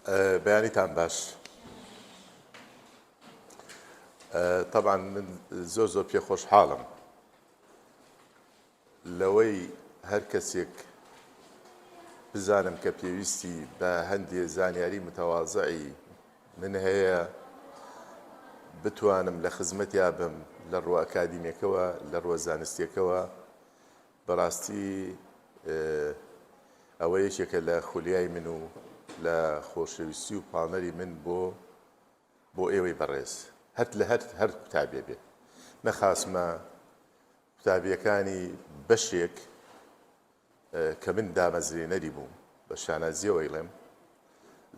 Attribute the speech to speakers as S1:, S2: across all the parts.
S1: بەیانیتان باش. طبعا من زۆر پێ خۆشحاڵم لەوەی هەر کەسێک بزانم کە پێویستی بە هەندێک زانیاری متەواضعی من هەیە بتوانم لە خزمەتیا بم لە ڕوو ئەکادیمیەکەوە لە ڕووە زانستیەکەوە. بەڕاستی ئەوە یەکێکە لە خولیای من و لە خۆشەویستی و پاڵنەری من بۆ ئێوەی بەڕێز هەر قوتابێ بێ نەخاسمە قوتابیەکانی بەشێک کە من دامەزرێنەری بووم بە شانازیەوە ئەیڵێم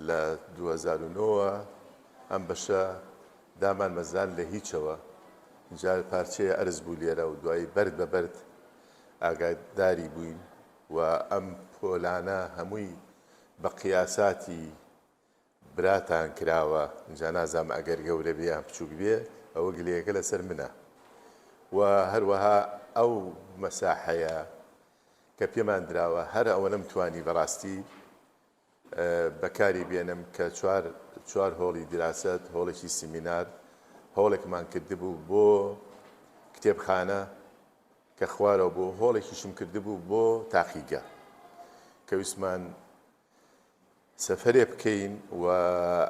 S1: لە 2009 ئەم بەشە دامان مەزان لە هیچەوە جار پارچەیە ئەرز بوو لێرە و دوایی بەرد بە بەرد ئاگاداری بووین و ئەم پۆلانە هەمووی بە قیاساتی براتان کراوە. اینجا نازام ئەگەر گەورە بێ یان بچووک بێ ئەوە گلەیەکە لەسەر منە و هەروەها ئەو مەساحەیە کە پێمان دراوە هەر ئەوە نەمتوانی بەڕاستی بەکاری بێنم کە چوار هۆڵی دراست هۆڵێکی سیمینار هۆڵێکمان کردبوو بۆ کتێبخانە کە خوارەوە بۆ هۆڵێکیشم کردبوو بۆ تاقیگە کە ویسمان سەفەرێ بکەین و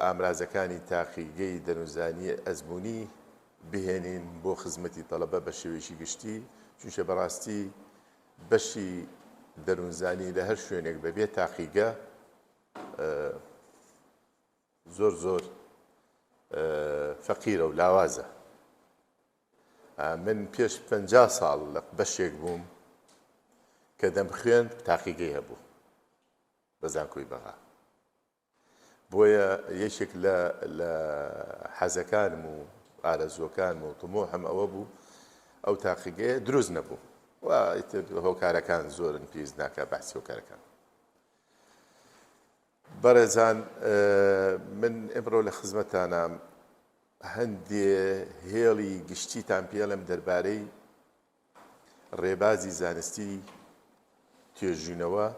S1: ئامرازەکانی تاقیگەی دەنوزانی ئەزمموی بهێنین بۆ خزمەتی تەڵەبە بە شێوەیەکی گشتی، چونکە بەڕاستی بەشی دەنوزانی لە هەر شوێنێک بەبێ تاقیگە زۆر فەقیرە و لاوازە. من پێش 50 ساڵ لە بەشێک بووم کە دەمخوێن تاقیگەی هەبوو بە زانکۆی بەغا. بۆیە یەکێک لە حەزەکانم و ئارەزوەکانم و تمۆحم ئەوە بوو ئەو تاقیگەیە دروست نەبوو و هۆکارەکان زۆرن پێویست ناکە باسی هۆکارەکان. بەڕێزان، من ئێمڕۆ لە خزمەتانم هەندێ هێڵی گشتیتان پێڵم دەربارەی ڕێبازی زانستی توێژینەوە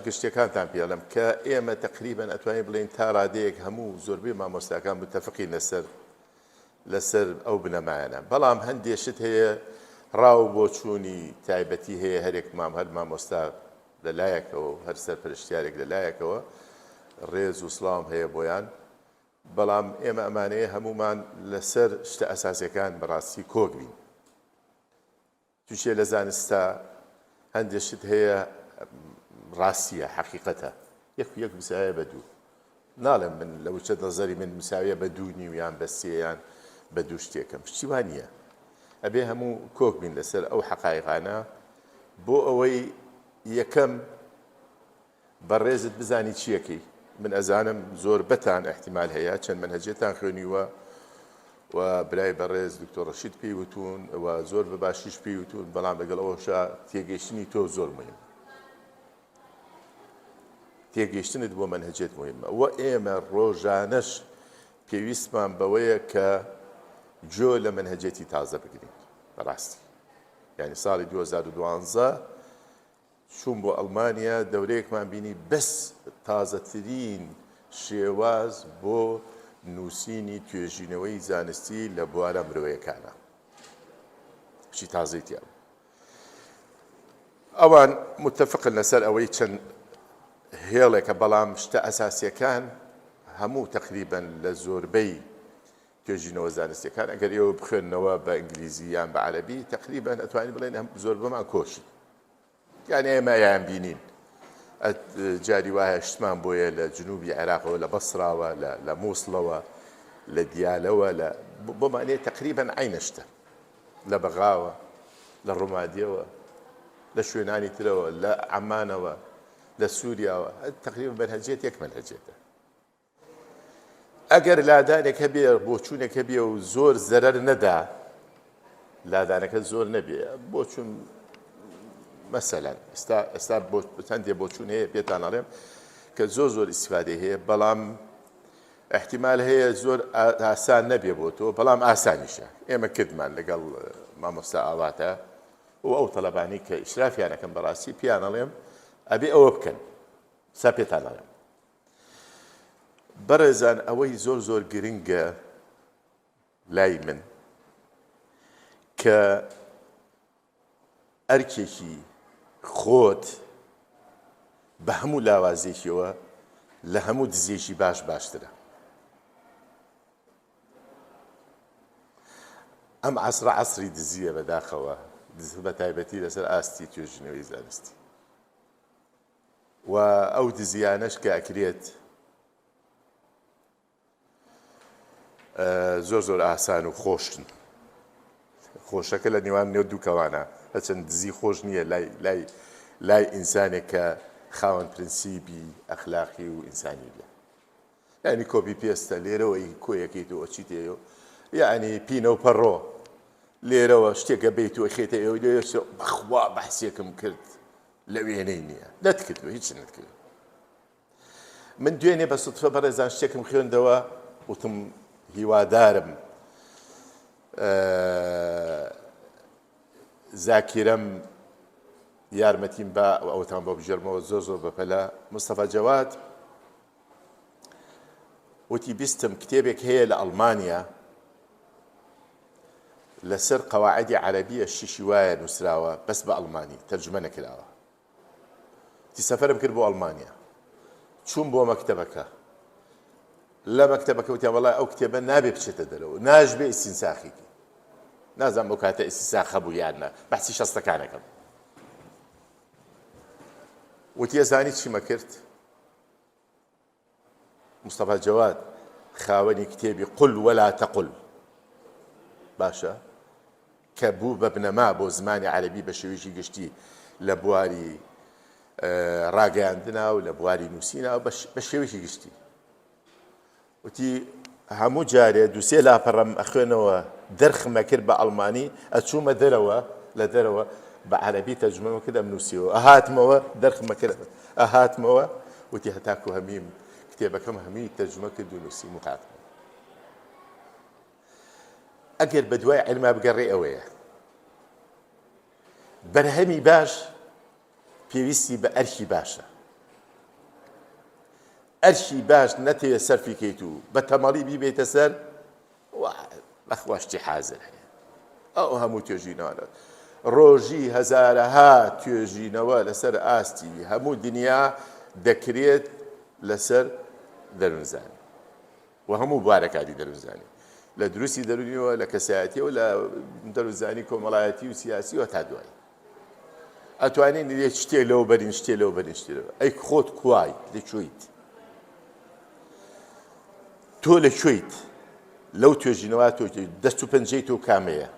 S1: گشتەکانتان پێڵم کە ئێمە تقریبەن ئەتوانین بڵێن تا ڕادەیەک هەموو زۆربەی مامۆستاکان متتەفقین لەسەر ئەو بنەمایانە، بەڵام هەندێشت هەیە ڕاو بۆ چوونی تایبەتی هەیە هەرێک هەر مامۆستا لەلایەکەوە و هەر سەرپەرشتیارێک لەلایەکەوە ڕێز و سڵاوم هەیە بۆیان، بەڵام ئێمە ئەمانەیە هەمومان لەسەر شتە ئەساسیەکان بەڕاستی کۆک بین. تووشێ لە زانستە هەندێشت هەیە ڕاستیە حەقیقەتە یەک مساویە بە دوو. ناڵێم من لە وچە نەزەری من مساویە بە دوو نیو یان بە سێ یان بە دوو شتێکم، پشتی وان نییە. ئەبێ هەموو کۆک بین لەسەر ئەو حەقایقانە بۆ ئەوەی یەکەم بەڕێزت بزانی چیەکەی. من ئەزانم زۆر بەتان احتیمال هەیە چەند منهەجێتان خوێنیوە و برای بەڕێز دکتۆر ڕەشید پێی وتون و زۆر بە باشیش پێی وتون، بەڵام لەگەڵ ئەوەشە تێگەیشتنی تۆ زۆر مهمە. تێگەیشتنت بۆ منهەجێت مهمە و ئێمە ڕۆژانەش پێویستمان بەوەیە کە جۆ لە منهەجێتی تازە بگرین. بەڕاستی یعنی ساڵی 2012 چوون بۆ ئەڵمانیا دەورەیەکمان بینی بەس تازەترین شێواز بۆ نووسینی توێژینەوەی زانستی لە بوارە مرۆیەکانە شی تازەی تیا بوو. ئەوان متتەفقن لەسەر ئەوەی چەند هێڵێکە، بەڵام شتە ئەساسیەکان هەموو تقریبەن لە زۆربەی توێژینەوە زانستیەکان ئەگەر ئێوە بخوێننەوە بە ئینگلیزی یان بە عەرەبی تقریبەن ئەتوانین بڵێن زۆربەمان کۆشی، یعنی ئێمە یان بینین جاری وایە شتمان بۆیە لە جنوبی عێراقەوە لە بەسراوە لە مووسڵەوە لە دیالەوە بۆمانێ تقریبەن عینەشتە لە بەغاوە لە ڕۆمادیەوە لە شوێنانی ترەوە لە عەمانەوە لە سووریاوە تقریبەن منهەجێت یەک منهەجێتە. ئەگەر لادانێک هەبێ بۆچوونێک هەبێ و زۆر زەرەر نەدا لادانەکە زۆر نەبێ بۆ چون مەسەلەن ئێستا هەندێ بۆچوون هەیە پێتان ئەڵێم کە زۆر ئیسیفادەی هەیە، بەڵام احتیمال هەیە زۆر ئاسان نەبێ بۆ تۆ، بەڵام ئاسانیشە. ئێمە کردمان لەگەڵ مامۆستا ئاواتە و ئەو تەڵەبانی کە ئیشرافیانەکەم بەڕاستی پیان ئەڵێم ئەبێ ئەوە بکەن سا پێتانڵێم بەڕێزان ئەوەی زۆر زۆر گرنگە لای من کە ئەرکێکی خۆت بە هەموو لاوازێکیەوە لە هەموو دزێکی باشترە. ئەم عەسرە عەسری دزیە بەداخەوە، بە تایبەتی لەسەر ئاستی توێژینەوەی زانستی و ئەو دزیانەش کە ئەکرێت زۆر زۆر ئاسان و خۆشن. خۆشەکە لە نێوان نێو دوو کەوانە، هەرچەند دزی خۆش نییە لای ئینسانێک کە خاوەن پرینسیپی ئەخلاقی و ئینسانی بێ. یعنی کۆپی پێستە لێرەوە کۆیەکەیتەوە چی تێیەوە، یعنی پینە و پەڕۆ لێرەوە شتێکە بیت و خێتە ئێوە لێ بەخوا بەحسێکم کرد لە وێنەی نییە، نەتکردوە هیچ نەتکرد. من دوێنێ بە سوتفە بەڕێزان شتێکم خوێندەوە وتم هیوادارم زاکیرەم یارمەتیم بە ئەوتان بۆ بژێرمەوە زۆر زۆر بەپەلا. مستەفا جەواد وتی بیستم کتێبێک هەیە لە ئەڵمانیا لەسەر قەواعیدی عەرەبیە شیشی وایە نووسراوە بەس بە ئەڵمانی تەرجمە نەکراوە. تی سەفەرم کرد بۆ ئەڵمانیا، چوون بۆ مەکتەبەکە، لە مەکتەبەکە وتیان وەڵای ئەو کتێبە نابێ بچێتە دەرەوە، ناژبێ ئیستینساخێکی. نازانم بەو کاتە ئیستینساخ هەبوو یان نە، بەحسی شەستەکانەکەم. وتی ئەزانی چیمە کرد؟ مستەفا جەواد خاوەنی کتێبی قل وەلا تەقل باشە کە بوو بە بنەما بۆ زمانی عەرەبی بە شێوەیەکی گشتی لە بواری ڕاگەیاندنا و لە بواری نووسینە بە شێوەیەکی گشتی. وتی هەموو جارێ دووسێ لاپەڕەم ئەخوێنەوە دەرخمە کرد بە ئەڵمانی، ئەچوومە دەرەوە لە دەرەوە بە عەرەبی تەرجمەمە کرد ئەمنووسیەوە، ئەهاتمەوە دەرخمە کرد ئەهاتمەوە وتی هەتاکو هەمیم کتێبەکەم هەمی تەرجمە کرد و نووسیم و هاتمەوە. ئەگەر بە دوای عیلما بگەڕێ ئەوەیە بەرهەمی باش پێویستی بە ئەرشی باشە. ئەرشی باش نەتەوێت سەرفی کەیت و بە تەمەڵی بیبێتە سەر بەخوا شتی حازر هەیە. ئەو هەموو توێژینەوە ڕۆژی هەزارەها توێژینەوە لەسەر ئاستی هەموو دنیا دەکرێت لەسەر دەروونزانی و هەموو بوارەکانی دەروونزانی، لە دروستی دەرونیەوە، لە کەسایەتیەوە، لە دەروونزانی کۆمەڵایەتی و سیاسیەوە تا دوای. ئەتوانین لێ شتێ لەو بەرین شتێ لەو بەرین شتێەوە. ئەی خۆت کوای لەکوێیت؟ تۆ لەکوێیت؟ لەو توێژینەوە تۆ دەست و پەنجەی تۆ کامەیە؟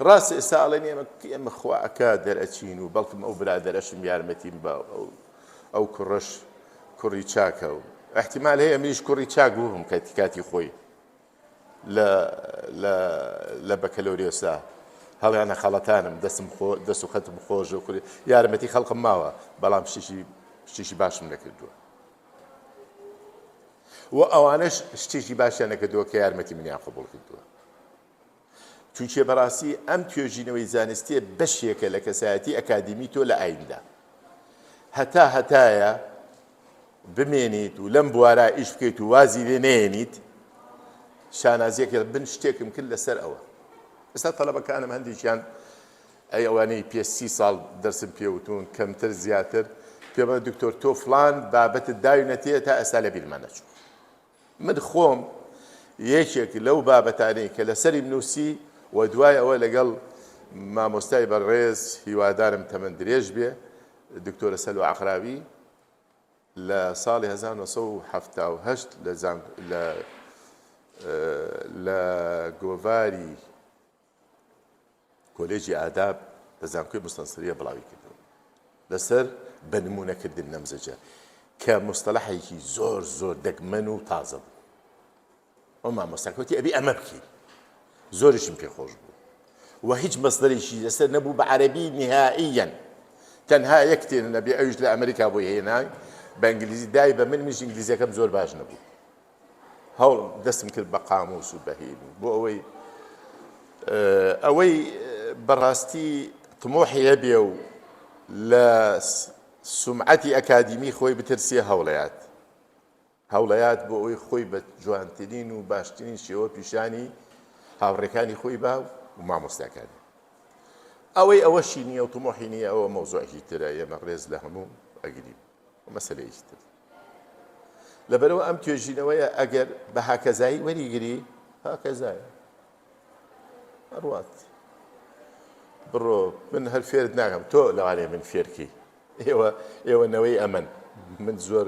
S1: ڕاستە ئێستا ئەڵێن ئێمە خواکە دەرئەچین و بەڵکم ئەو برادەرەشم یارمەتیم بە ئەو کوڕەش کوڕی چاکە و احتیمال هەیە منیش کوڕی چاک بووم کاتی خۆی لە بەکەلۆریۆسا هەڵیانە خەڵەتانم دەست و خەتم خۆش و کوڕی یارمەتی خەڵقم ماوە، بەڵام شتێکی باشم نەکردووە و ئەوانش شتێکی باشیان نەکردووە کە یارمەتی منیان قبوڵ کردووە. چونکە بەڕاستی ئەم توێژینەوەی زانستیە بەشێکە لە کەسایەتی ئەکادیمی تۆ لە ئایندە. هەتایە بمێنیت و لەم بوارە ئیش بکەیت و وازی لێ نێنیت، شانازیەکە بن شتێکم کرد لەسەر ئەوە. ئێستا تەڵەبەکانم هەندێکیان ئەوانەی پێ 30 ساڵ دەرسم پێوتون کەمتر زیاتر پێمە دکتۆر تۆ فڵان بابەتت داوینەتێ تا ئێستا لە بیرمان نەچوو. من خۆم یەکێک لەو بابەتانەی کە لەسەری بنووسی و دوای ئەوە لەگەڵ مامۆستای بەڕێز هیوادارم تەمەن درێژ بێ دکتۆرە سەلوە عەقراوی لە ساڵی 1978 لە گۆڤاری کۆلێجی ئاداب لە زانکۆی مستەنسەریە بڵاوی کردەوە لەسەر بەنمونەکردن نەمزەجە کە مستەلەحێکی زۆر زۆر دەگمەن و تازە بوو. ئەو مامۆستاکەوتی ئەبی ئەمە بکەی، زۆرشم پێخۆش بوو و هیچ مەسدەرێکی لەسەر نەبوو بە عەرەبی نهائیەن، تەنها یەک تێنە نەبێ ئەویش لە ئەمریکا بۆی هێنای بە ئینگلیزی دای بە منیش ئینگلیزیەکەم زۆر باش نەبوو. هەوڵم دەستم کرد بە قاموس و بەهین بۆ ئەوەی بەڕاستی تمۆحی هەبێ و سمعەتی ئەکادیمی خۆی بترسێ هەوڵەیات بۆ ئەوەی خۆی بە جوانترین و باشترین شێوە پیشانی هاوڕێکانی خۆی با و مامۆستاکانی. ئەوەی ئەوەشی نییە و تمۆحی نییە، ئەوە مەوزوعێکی ترە، ئێمە ڕێز لە هەموو ئەگرین و مەسەلەیەکی تر. لەبەرەوە ئەم توێژینەوەیە ئەگەر بە هاکەزایی وەریگری، هاکەزایە هەڕوات بڕۆ من هەر فێرت ناکەم، تۆ لەوانێ من فێرکی، ئێوە نەوەی ئەمن، من زۆر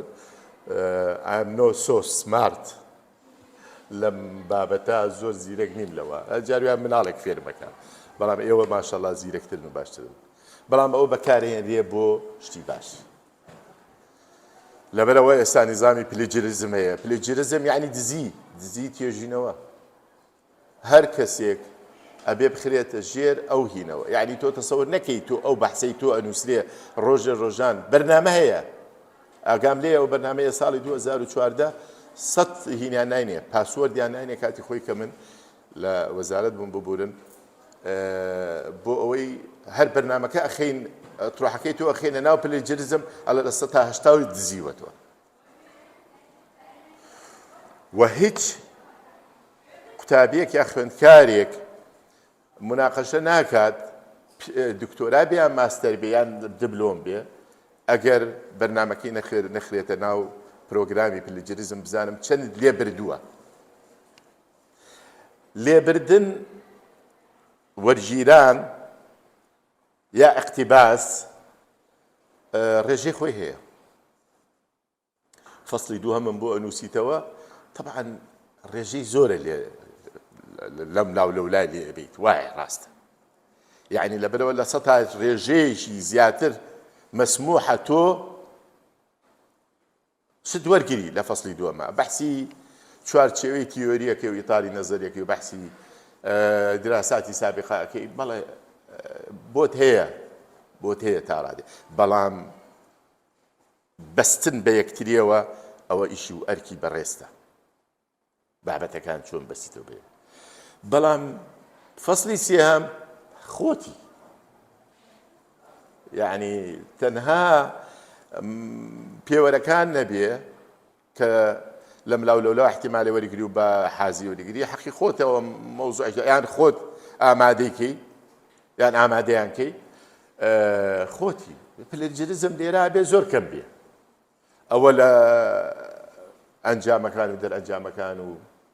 S1: I'm not so smart لەم بابەتە زۆر زیرەک نیم لەوە، جارویان مناڵێک فێرمەکە، بەڵام ئێوە ماشەڵڵا زیرەکترن و باشترن، بەڵام ئەوە بەکارهێنرێ بۆ شتی باش. لەبەرەوە ئێستا نیزامی پلەجێریزم هەیە. پلەجێریزم یعنی دزی توێژینەوە. هەر کەسێک ئەبێ بخرێتە ژێر ئەو هینەوە، یعنی تۆ تەسەور نەکەی تۆ ئەو بەحسەی تۆ ئەنووسرێ ڕۆژان بەرنامە هەیە. ئاگام لێ ئەو بەرنامەیە ساڵی 2014 100 هینیان ناینێ، پاسوەردیان ناینێ کاتی خۆی کە من لە وەزارەت بووم ببورن بۆ ئەوەی هەر بەرنامەکە ئەخەین تڕۆحەکەی تۆ ئەخێنە ناو پلەجێریزم ئەڵە لە 100 تا 80 دزیوەتەوە. و هیچ قوتابیەک یا خوێندکارێک مناقەشە ناکات دکتۆرا بێ یان ماستەر بێ یان دبلۆم بێ ئەگەر بەرنامەکەی نەخرێتە ناو پرۆگرامی پلەجێریزم بزانم چەند لێ بردووە. لێبردن وەرگیران یا ئەقتیباس ڕێژەی خۆی هەیە. فەسڵی دووهەمم بۆ ئەنووسیتەوە، طبعاً ڕێژەی زۆرە لەم ناو لەولای لێ بێت، وایە ڕاستە. یعنی لەبەرەوە لە 100 ڕێژەیەکی زیاتر مەسموحە تۆ شت وەرگری لە فەسڵی دووەمە. بەحسی چوارچێوەی تیۆریەکەی و ئیتاری نەزەریەکەی و بەحسی دراساتی سابقەکەی بەڵێ بۆت هەیە تا ڕادێ، بەڵام بەستن بە یەکتریەوە ئەوە ئیشی و ئەرکی بەڕێستە، بابەتەکان چۆن بەستیتەوە بێ. بەڵام فەسڵی سێهەم خۆتی، یعنی تەنها پێوەرەکان نەبێ کە لەم لاولەولا احتیمالێ وەرگری و بە حازی وەرگری، حەقی خۆتەوە مەوزوعی یان خۆت ئامادەیکەی یان ئامادەیانکەی خۆتی. پلەجێریزم لێرە بێ زۆر کەم بێ، ئەوە لە ئەنجامەکان و دەرئەنجامەکان و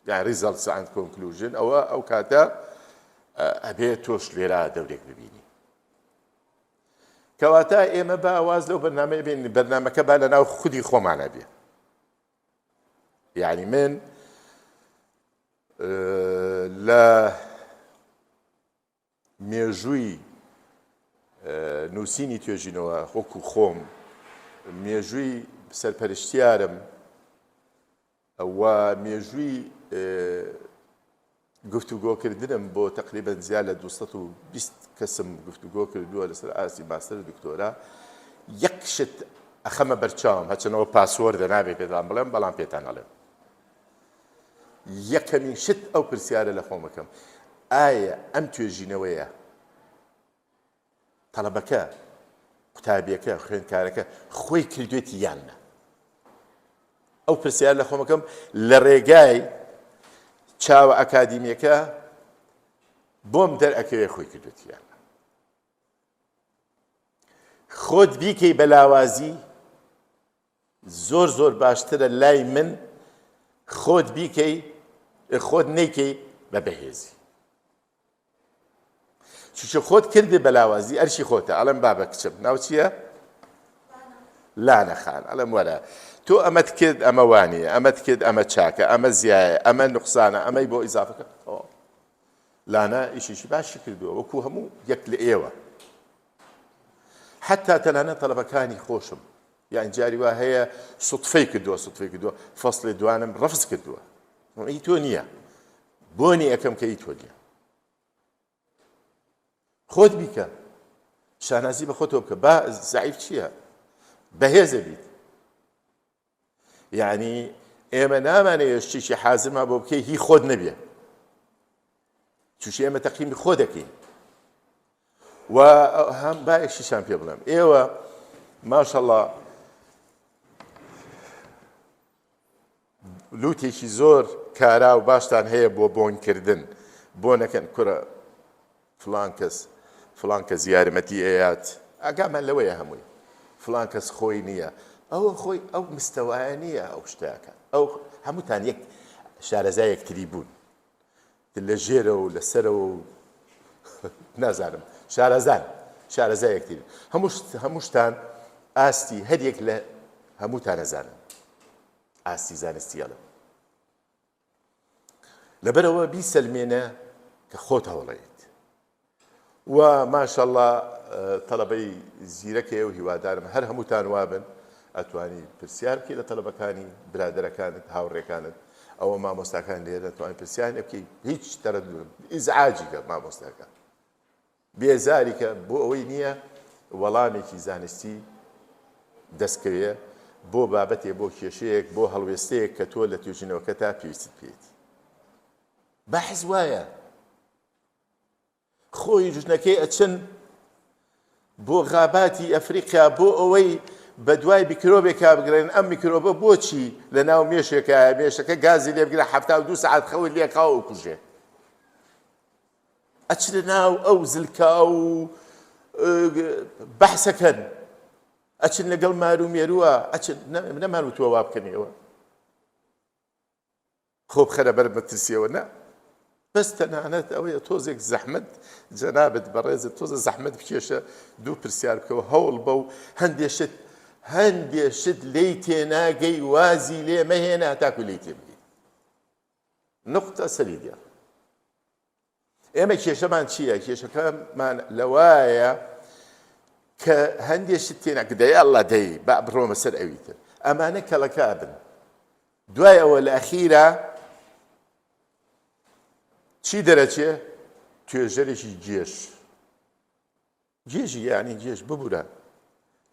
S1: یان ریزەڵتس ئەند کۆنکلوژن، ئەوە ئەو کاتە ئەبێ تۆش لێرە دەورێک ببینی. کەواتە ئێمە بە ئاواز لەو بەرنامەیە بین، بەرنامەکە با لەناو خودی خۆمانە بێ. یعنی من لە مێژووی نووسینی توێژینەوە وەکو خۆم، مێژووی سەرپەرشتیارم و مێژووی گفتوگۆکردنم بۆ تقریبەن زیاد لە 220 کەسم گفتوگۆ کردووە لەسەر ئاسی ماستەر دکتۆرا. یەک شت ئەخەمە بەرچاوم، هەچەنەوە پاسوەردە نابێ پێتان بڵێم، بەڵام پێتان ئەڵێم یەکەمین شت ئەو پرسیارە لە خۆمەکەم، ئایا ئەم توێژینەوەیە تەڵەبەکە قوتابیەکە خوێندکارەکە خۆی کردوێتی یان نە؟ ئەو پرسیار لە خۆمەکەم لە ڕێگای چاوە ئەکادیمیەکە بۆم دەرئەکەوێ خۆی کردوێتی یان نە. خۆت بیکەی بەلاوازی زۆر باشترە لای من خۆت بیکەی خۆت نەیکەی بە بەهێزی. چونکە خۆت کردی بەلاوازی ئەرشی خۆتە. ئەڵێم بابە کچم ناو چییە؟ لانە خان. ئەڵێم وەرە تۆ ئەمەت کرد ئەمە وانییە، ئەمەت کرد ئەمە چاکە، ئەمە زیایە، ئەمە نوقسانە، ئەمەی بۆ ئیزافەکە. لانە ئیشیشی باشی کردووە وەکو هەموو یەک لە ئێوە. حتا تەنانەت تەڵەبەکانی خۆشم یان جاری وا هەیە سوتفەی کردووە فەسڵی دوانم ڕەفز کردووە، ئەی تۆ نییە، بۆنی ئەەکەم کە ئەی تۆ نییە. خۆت بیکە، شانازی بە خۆتەوە بکە، با زەعیف چییە؟ بەهێزە بیت. یعنی ئێمە نامانەیە شتێکی حازمە بۆ بکەی هی خۆت نەبێ، چونکە ئێمە تەقییمی خۆ دەکەین. و هەم با یەکشیشان پێ بڵێم، ئێوە ماشەڵڵا لوتێکی زۆر کارا و باشتان هەیە بۆ بۆنکردن بۆ نەکەن کورە فلان کەس یارمەتی ئەیات ئاگامان لەوەیە هەمووی فلان کەس خۆی نییە ئەوە خۆی ئەو مستەوایە نییە ئەو شتەکە ئەو هەمووتان یەک شارەزای یەکتری بوون لە ژێرە و لەسەرەوە و نازانم شارەزای یەکتری هەمووشتان ئاستی هەریەک لە هەمووتان نەزانن ئاستی زانستیەڵە لەبەرەوە بیسەلمێنە کە خۆت هەوڵەیت و ماشەڵڵا تەڵەبەی زیرەکەیە و هیوادارم هەر هەمووتان وابن ئەتوانی پرسیار بکەی لە تەڵەبەکانی برادەرەکانت هاوڕێکانت ئەوە مامۆستاکان لێرە توانین پرسیان بکەی هیچ تەرەددوم ئیزعاجی کە مامۆستاکان بێزاری کە بۆ ئەوەی نییە وەڵامێکی زانستی دەستکەوێ بۆ بابەتێ بۆ کێشەیەک بۆ هەڵوێستەیەک کە تۆ لە توێژینەوەکە تا پێویستت پێیت بەحث وایە خۆی ژنەکەی ئەچن بۆ غاباتی ئەفریقیا بۆ ئەوەی بە دوای میکرۆبێکا بگرن ئەم میکرۆبە بۆچی لە ناو مێشێکە مێشەکە گازی لێ بگرە 72 ساعت خەوی لێقاوە و کوژێ ئەچنە ناو ئەو زلکا و بەحسەکەن ئەچن لەگەڵ مار و مێرووە ئەچن نەمانوتووە وا بکەنیەوە خۆ بخەرە بەر مەترسیەوە نە بەس تەنانەت ئەوەیە تۆزێک زەحمەت جەنابەت بەڕێزت تۆزە زەحمەت بکێشە دوو پرسیار بکەوە هەوڵ بە و هەندێشت لێی تێناگەی وازی لێ مەهێنا تاکو لێی تێبگەی نقطە سەریدە ئێمە کێشەمان چییە؟ کێشەکەمان لەوایە کە هەندێشت تێناکە دەیاڵڵا دەی با بڕۆمە سەر ئەویتر ئەمانە کەڵەکە بن دوای ئەوە لە ئەخیرە چی دەرەچێ؟ توێژەرێکی گێژی یعنی گێژ ببوورە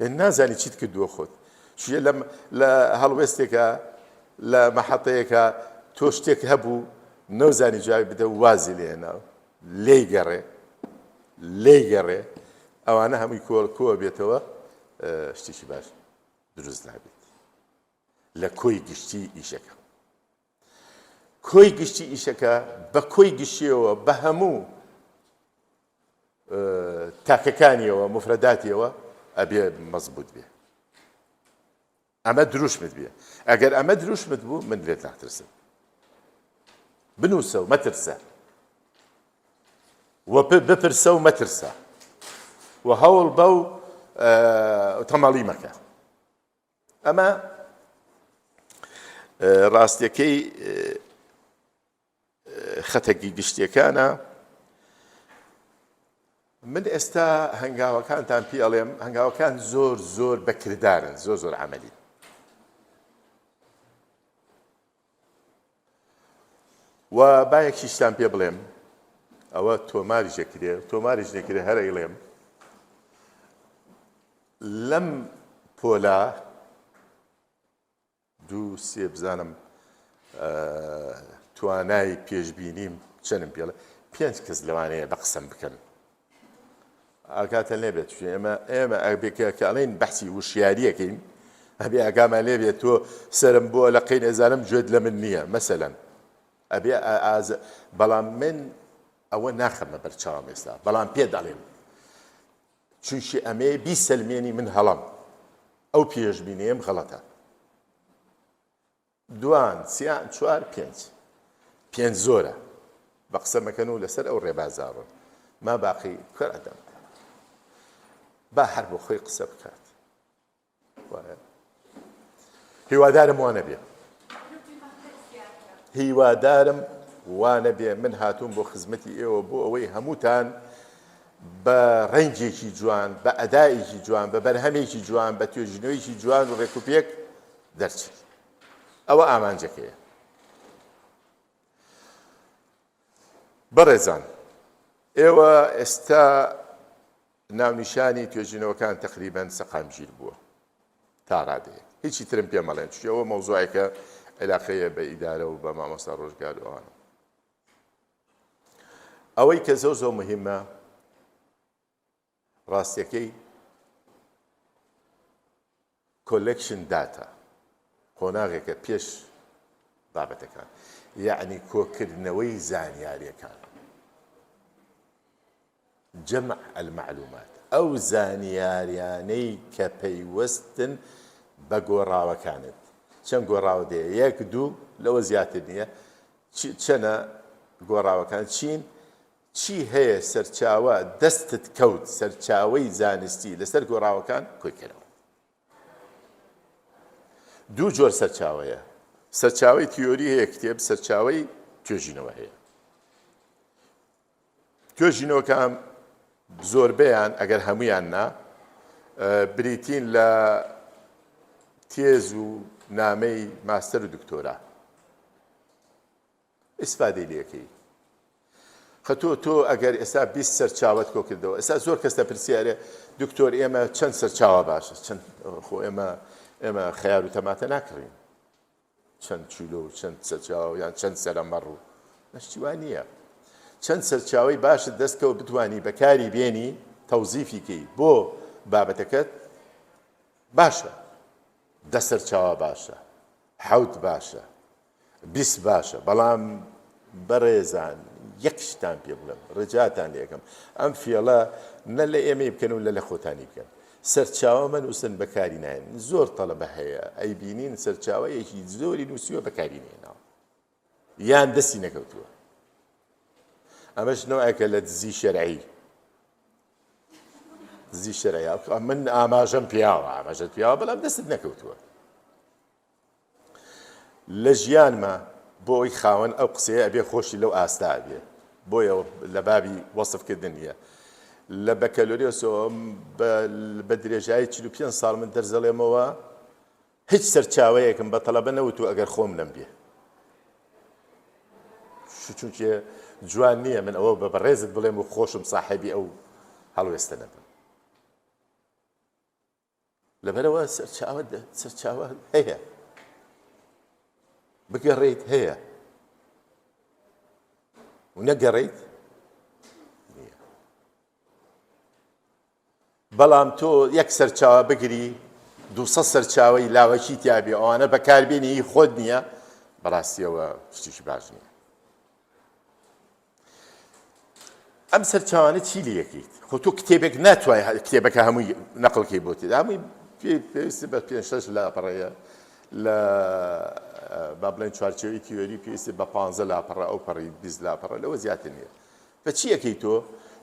S1: نازانی چیت کردووە خۆت شوێ لە هەڵوێستێکە لە مەحەتەیەکە تۆ شتێک هەبوو نەوزانی جاوی بدە و وازی لێناو لێی گەڕێ ئەوانە هەمووی کۆوە بێتەوە شتێکی باش دروست نابێت لە کۆی گشتی ئیشەکە کۆی گشتی ئیشەکە بە کۆی گشتیەوە بە هەموو تاکەکانیەوە مفرەداتیەوە ئەبێ مەزبوط بێ ئەمە دروشمت بێ ئەگەر ئەمە دروشمت بوو من لێت ناترسم بنووسە و مەترسە و بپرسە و مەترسە و هەوڵ بە و تەماڵی مەکە ئەمە ڕاستیەکەی خەتەکی گشتیەکانە من ئێستا هەنگاوەکانتان پێ ئەڵێم هەنگاوەکان زۆر بەکردارن زۆر عەمەلی و با یەکیشتان پێ بڵێم ئەوە تۆماریش نەکرێ هەر ئەیڵێم لەم پۆلا دوو سێ بزانم توانای پێشبینیم چەندم پێڵێ 5 کەس لەوانەیە بە قسەم بکەن ئاگاتە لێبێت ئێمە ئەبێکەکەڵێن بەحسی وشیاریەکەین ئەبێ ئاگامان لێبێت تۆ سرم بۆ لە قەی نێزانم گوێت لە من نییە مەسەلەن ئەبێ بەڵام من ئەوە ناخەمە بەرچاوم ئێستا بەڵام پێ دەڵێم چونکی ئەمێ بیسەلمێنی من هەڵام ئەو پێشبینیم غەڵەتە دوان سیان چوار پێنج زۆرە بە قسە مەکەن و لەسەر ئەو ڕێبازاڕن ما باقی کەرەدەم با هەر بۆ خۆی قسە بکات هیوادارم وانە بێ من هاتووم بۆ خزمەتی ئێوە بۆ ئەوەی هەمووتان بە ڕەنگێکی جوان بە ئەدایەکی جوان بە بەرهەمێکی جوان بە توێژینەوەیکی جوان و ڕێکوپێک دەرچێت ئەوە ئامانجەکەیە بەڕێزان ئێوە ئێستا ناونیشانی توێژینەوەکان تقریبەن سەقامگیر بووە تا ڕادەیەک هیچی ترم پێ مەڵێن چونکە ئەوە مەوزوعێکە علاقەیە بە ئیدارە و بە مامۆستا ڕۆژگار و ئەوانە ئەوەی کە زۆر مهمە ڕاستیەکەی کۆلێکشن داتا قۆناغێکە پێش بابەتەکان، یعنی کۆکردنەوەی زانیاریەکان، جەمع المعلومات، ئەو زانیاریانەی کە پەیوەستن بە گۆڕاوەکانت. چەند گۆڕاوە دێ؟ یەک دوو، لەوە زیاتر نییە. چەنە گۆڕاوەکان چین؟ چی هەیە سەرچاوە دەستت کەوت سەرچاوەی زانستی لەسەر گۆڕاوەکان کۆیکەرەوە. دوو جۆر سەرچاوەیە، سەرچاوەی تیۆری هەیە کتێب، سەرچاوەی توێژینەوە هەیە. توێژینەوەکان زۆربەیان ئەگەر هەمویان نا بریتین لە تێز و نامەی ماستەر و دکتۆرا ئیسفادەی لێکەی. تۆ ئەگەر ئێستا 20 سەرچاوت کۆ کردەوە، ئێستا زۆر کەس دەپرسیارێ دکتۆر ئێمە چەند سەرچاوە باشە؟ خۆ ئێمە خەیار و تەماتە ناکڕین چەند چیلۆ و چەند سەرچاوە یان چەند سەرەمەڕ و نەشتیوان نییە. چەند سەرچاوەی باشت دەستکەوت بتوانی بەکاری بێنی تەوزیفیکەی بۆ بابەتەکەت باشە. 10 سەرچاوە باشە، 7 باشە، 20 باشە. بەڵام بەڕێزان یەک شتان پێ بڵێم، ڕجاتان لێکم، ئەم فێڵە نە لە ئێمەی بکەن و لە خۆتانی بکەن. سەرچاوە منووسن بەکاری نایەن. زۆر تەڵەبە هەیە ئەیبینین سەرچاوەیەکی زۆری نووسیوە بەکاری نێناوە یان دەستی نەکەوتووە. ئەمەش نوعێکە لە دزی شەرعی. دزی شەرعی من ئاماژەم پیاوە، ئاماژەت پیاوە، بەڵام دەستت نەکەوتووە. لە ژیانمە بۆی خاوەن ئەو قسەیە ئەبێ خۆشی لەو ئاستا بێ، بۆیە لە بابی وەسفکردن نیە. لە بەکەلۆریۆسەوە بە درێژایی 45 ساڵ من دەرزەڵێمەوە هیچ سەرچاوەیەکم بە تەڵەبە نەوتووە ئەگەر خۆم لەم بێ. چونکە جوان نییە من ئەوە بە بەڕێزت بڵێم و خۆشم ساحێبی ئەو هەڵوێستە نەبم. لەبەرەوە سەرچاوە هەیە، بگەڕێیت هەیە و نەگەڕێیت نییە. بەڵام تۆ یەک سەرچاوە بگری 200 سەرچاوەی لاوەکی تیابێ ئەوانە بەکاربێنی خۆت نییە، بەڕاستیەوە شتێکی باش نییە. ئەم سەرچاوانە چی لێ یەکەیت؟ خۆ تۆ کتێبێک ناتوانێت کتێبەکە هەمووی نەقڵکەی بۆ تێدا، هەمووی پێویستی بە 5-6 لاپەڕەیە، لە با بڵێن چوارچێوەی تیۆری پێویستی بە 15 لاپەڕە، ئەو پەڕی 20 لاپەڕە، لەوە زیاتر نییە. بە چی یەکەی تۆ؟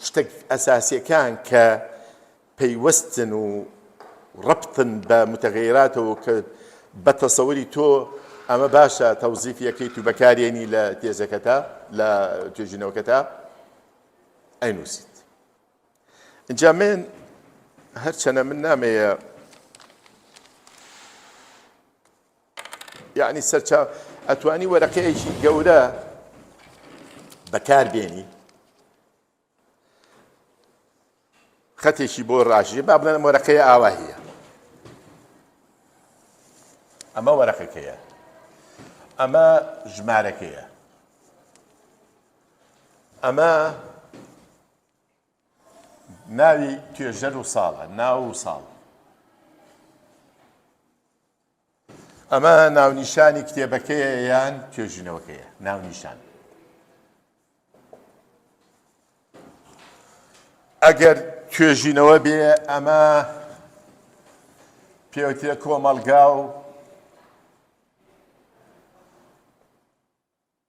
S1: شتێک ئەساسیەکان کە پەیوەستن و ڕەبتن بە متەغەیراتەوە کە بە تەسەووری تۆ ئەمە باشە تەوزیفی یەکەیت و بەکارێنی لە تێزەکەتا، لە توێژینەوەکەتا ئەینووسیت. اینجا من هەرچەنە من نامەیە یعنی سەرچاو ئەتوانی وەرەقەیەکی گەورە بەکاربێنی، خەتێکی بۆ ڕاژێ، با بڵێن وەرەقەیە ئاوا هەیە، ئەمە وەرەقەکەیە، ئەمە ژمارەکەیە، ئەمە ناوی توێژەر و ساڵە، ناو و ساڵ، ئەمە ناونیشانی کتێبەکەیە یان توێژینەوەکەیە، ناونیشان. ئەگەر توێژینەوە بێ ئەمە پێوترە کۆمەڵگا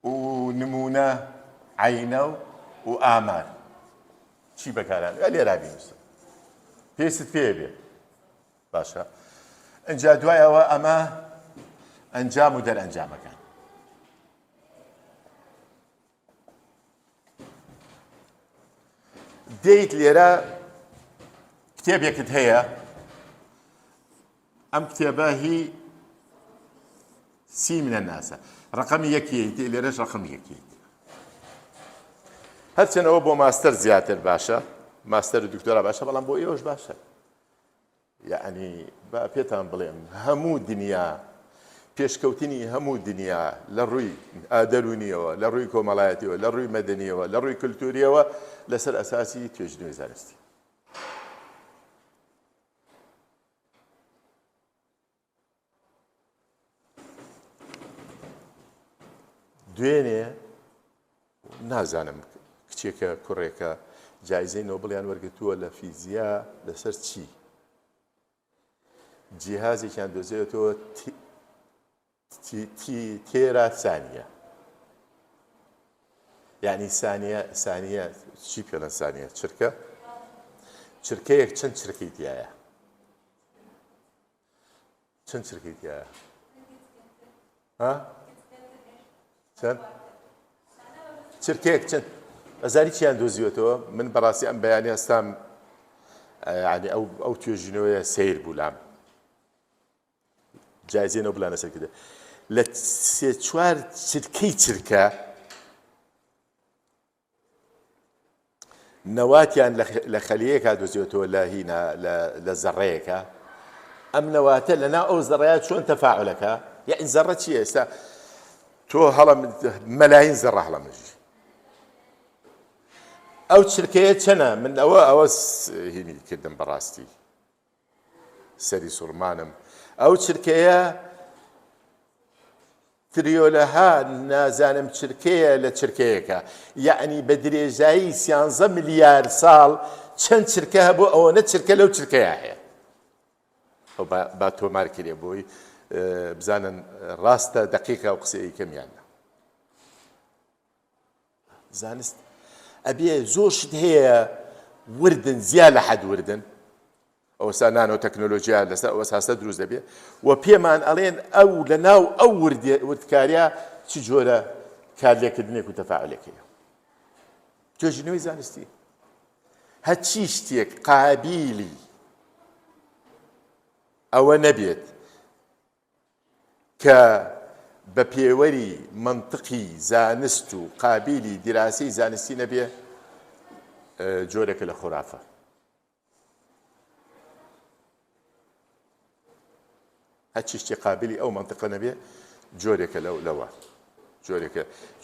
S1: و نمونە عەینە و ئامار چی بەکاران لێرا بینووسە پێست پێ بێ باشە. ئەنجا دوایەوە ئەمە ئەنجام و دەرئەنجامەکان. دێیت لێرە کتێبێکت هەیە، ئەم کتێبە هی سی منە ناسە، ڕقەمی یەکیەیت، لێرەش ڕقەمی یەکیەیت. هەرچەنەوە بۆ ماستەر زیاتر باشە، ماستەر و دکتۆرا باشە، بەڵام بۆ ئێوەش باشە. یعنی با پێتان بڵێم هەموو دنیا، پێشکەوتنی هەموو دنیا لە ڕووی ئادەرونیەوە، لە ڕووی کۆمەڵایەتیەوە، لە ڕووی مەدەنیەوە، لە ڕووی کولتوریەوە لەسەر ئەساسی توێژینەوەی زانستی. دوێنێ نازانم کچێکە کوڕێکە جایزەی نۆبڵیان وەرگتووە لە فیزیا لەسەر چی جیهازێکیان دۆزێتەوە تێرە ثانیە یعنی ثانیە چی پێڵەن ثانیە چرکەیەک چەند چرکەی تایە چەند چرکەی تایە چەند چرکەیەک چەند ئەزانی چیان دۆزیوێتەوە من بەڕاستی ئەم بەیانی هەستام ینی ئەو توێژینەوەیە سیر بوو لام جایزەی نۆبڵیان لەسەر کردە لە سێ چوار چرکەی چرکە نەواتیان لە خەلیەیەکا دۆزیوێتەوە لە هینە لە زەڕەیەکە ئەم نەواتە لەناو ئەو زەڕەیە چۆن تەفاعولەکە یعنی زەڕە چییە ئێستا تۆ هەڵە مەلاین زەڕە هەڵەمەژی ئەو چرکەیە چەنە من ئەوە هینی کردم بەڕاستی سەری سوڕمانم ئەو چرکەیە تریۆلەها نازانم چرکەیە لە چرکەیەکە یعنی بە درێژایی 13 ملیار ساڵ چەند چرکە هەبوو ئەوەنە چرکە لەو چرکەیە هەیە ئەو با تۆمارکرێ بۆی بزانن ڕاستە دەقیقە و قسەی کەمیانە زانست ئەبێ زۆر شت هەیە وردن زیاد لە حەد وردن ئەوسا نانۆ تەکنۆلۆژیا لەسەر ئەوە ساسە دروست دەبێت و پێمان ئەڵێن ئەو لە ناو ئەو وردکاریە چ جۆرە کارلێکردنێک و تەفاعلێکەیە توێژینەوەی زانستی هەرچی شتێک قابیلی ئەوە نەبێت کە بە پێوەری منطقی زانست و قابیلی دیراسی زانستی نەبێ جۆرێکە لە خۆرافە هەرچی شتێک قابلی ئەو منطقە نەبێ جۆرێکە لەوە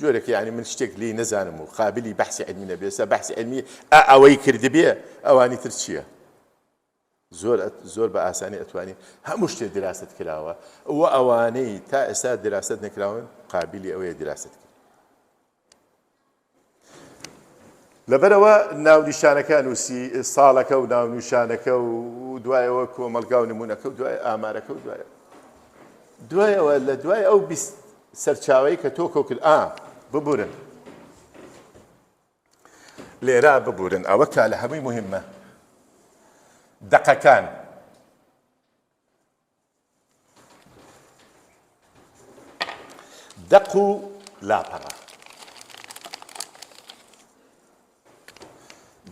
S1: جۆرێکە یعنی من شتێک لی نەزانم و قابلی بەحسی علمی نەبێ سا بەحسی علمی ئەوەی کردبێ ئەوانی تر چییە زۆر بە ئاسانی ئەتوانی هەموو شتێک دراست کراوە و ئەوانەی تا ئێستا دراست نەکراون قابلی ئەوەیە دراست کرد لەبەرەوە ناونیشانەکە نووسی ساڵەکە و ناونیشانەکە و دوایەوە کۆمەلگا و نمونونەکە و دوای ئامارەکە و دوایەوە لە دوای ئەو سەرچاوەی کە تۆ کۆ کرد ببورن لێرە ببورن ئەوە کا لە هەمووی مهمە دقەکان دەق و لاپەڕە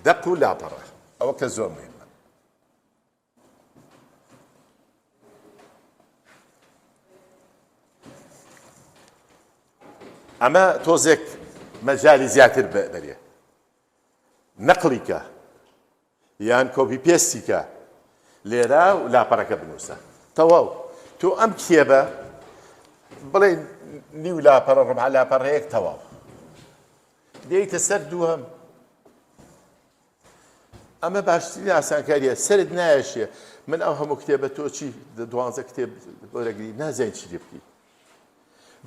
S1: دەق و لاپەڕە ئەوە کە زۆر مهمە ئەمە تۆزێک مەجای زیاتر بەرێ نەقڵیکە یان کۆپی پێستیکە لێرە و لاپەڕەکە بنووسە تەواو تۆ ئەم کتێبە بڵێ نیو لاپەڕە ڕبع لاپەڕەیەک تەواو دێیتە سەر دووەم ئەمە باشترین ئاسانکاریە سەرت نایەشێ من ئەو هەموو کتێبە تۆ چی 12 کتێب وەرەگری نازانی چی لێ بکەی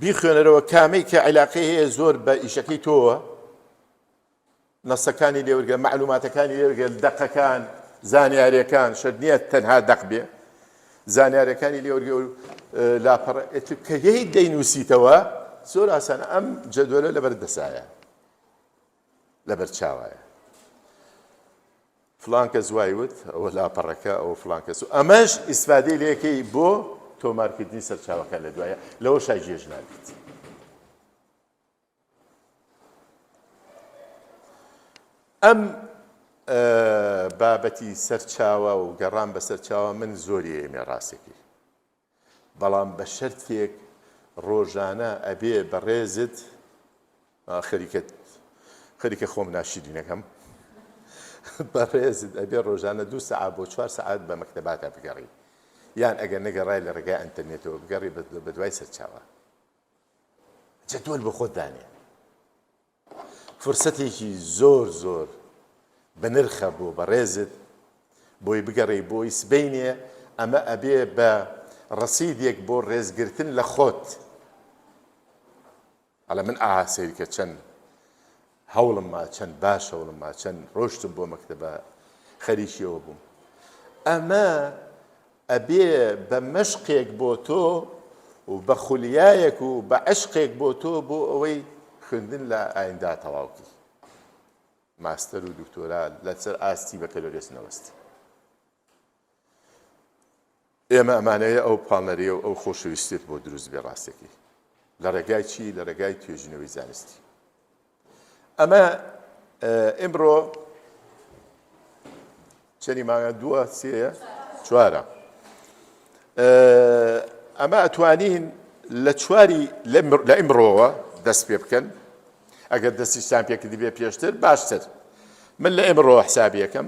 S1: بیخوێنەرەوە کامەی کە عیلاقەی هەیە زۆر بە ئیشەکەی تۆوە نەسەکانی لێوەرگە معلوماتەکانی لێوەرگە دەقەکان زانیاریەکان شەرت نییە تەنها دەق بێ زانیاریەکانی لێوەرگە و لاپەڕە کە هەیە دەینووسیتەوە زۆر ئاسانە ئەم جەدوەلە لەبەر دەسایە لەبەر چاوایە فڵان کەس وای وت ئەوە لاپەڕەکە ئەوە فڵان کەس ئەمەش ئیسفادەی لێکەی بۆ تۆمارکردنی سەرچاوەکە لە دوایە لەوە شای جێژ نابێت ئەم بابەتی سەرچاوە و گەڕان بە سەرچاوە من زۆری ئێمە ڕاستێکی بەڵام بە شەرتێک ڕۆژانە ئەبێ بەڕێزت خەریکە خۆم ناشیرینەکەم بەڕێزت ئەبێ ڕۆژانە 2 سەعات بۆ 4 سەعات بە مەکتەباتە بگەڕی یان ئەگەر نەگەڕای لە ڕێگای ئینتەرنێتەوە بگەڕی بە دوای سەرچاوە جەدوەل بۆ خۆت دانێ فرسەتێکی زۆر بە نرخە بۆ بەڕێزت بۆی بگەڕی بۆی سبەینێ ئەمە ئەبێ بە ڕەسیدێک بۆ ڕێزگرتن لە خۆت ئەڵێ من ئاسەیری کە چەند هەوڵم ما چەند باش هەوڵم ما چەند ڕۆشتم بۆ مەکتەبە خەریکیەوە بووم. ئەمە ئەبێ بە مەشقێک بۆ تۆ و بە خولیایەک و بە عشقێک بۆ تۆ بۆ ئەوەی خوێندن لە ئایندا تەواوکەی ماستەر و دکتۆرا لەسەر ئاستی بەکەلۆرێس نەوەستی. ئێمە ئەمانەیە ئەو پاڵنەریە و ئەو خۆشەویستیت بۆ دروست بێ ڕاستێکی لە ڕێگای چی؟ لە ڕێگای توێژینەوەی زانستی. ئەمە ئێمڕۆ چەندی مانگە دووە سێیە چوارە. ئەمە ئەتوانین لە چواری لە ئێمڕۆوە دەست پێ بکەن. ئەگەر دەستیشتان پێکردی بێ پێشتر باشتر. من لە ئێمڕۆ حسابی یەکەم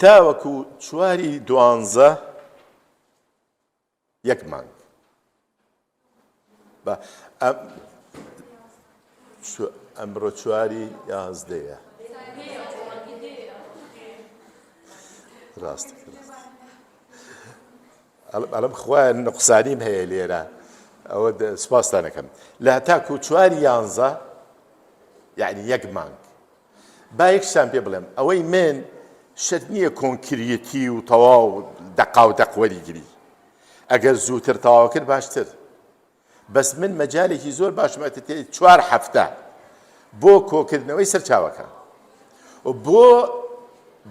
S1: تاوەکو چواری دوانزە یەک مانگ. ئەمڕۆ چواری یازدەیە. ڕاست ئەڵم خوایە نقسانیم هەیە لێرە ئەوە سوپاستان دەکەم. لە تاکو چواری یانزە یعنی یەک مانگ با یەکشتان پێ بڵێم ئەوەی من شت نییە کۆنکریەتی و تەواو دەقا و دەقوەریگری. ئەگەر زووتر تەواو کرد باشتر. بەس من مەجالێکی زۆر باشمەتە تێ 4 هەفتە بۆ کۆکردنەوەی سەرچاوەکە و بۆ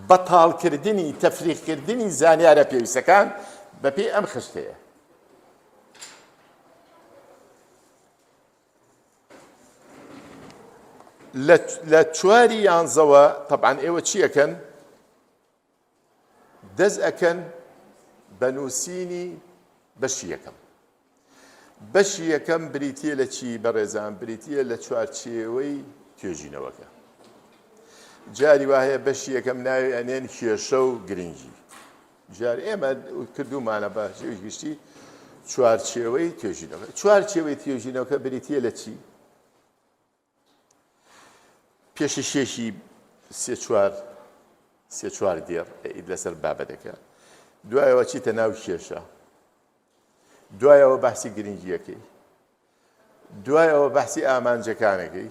S1: بەتاڵکردنی تەفریقکردنی زانیارە پێویستەکان بەپێی ئەم خشتەیە. لە چواری یانزەوە تەبعاً ئێوە چی ئەکەن؟ دەست ئەکەن بە نووسینی بەشی یەکەم. بەشی یەکەم بریتیە لە چی بەڕێزان؟ بریتیە لە چوارچێوەی توێژینەوەکە. جاری وایە بەشی یەکەم ناوی ئەنێن کێشە و گرنگی. جاری ئێمە کردومانە بە شێوی گشتی چوارچێوەی توێژینەوەکە. چوارچێوەی توێژینەوەکە بریتیە لە چی؟ پێشی شێشی سێ چوار دێر لەسەر بابەتەکە. دوایەوە چیتە ناو کێشە. دوایەوە بەحسی گرنگیەکەی. دوایەوە بەحسی ئامانجەکانەکەی.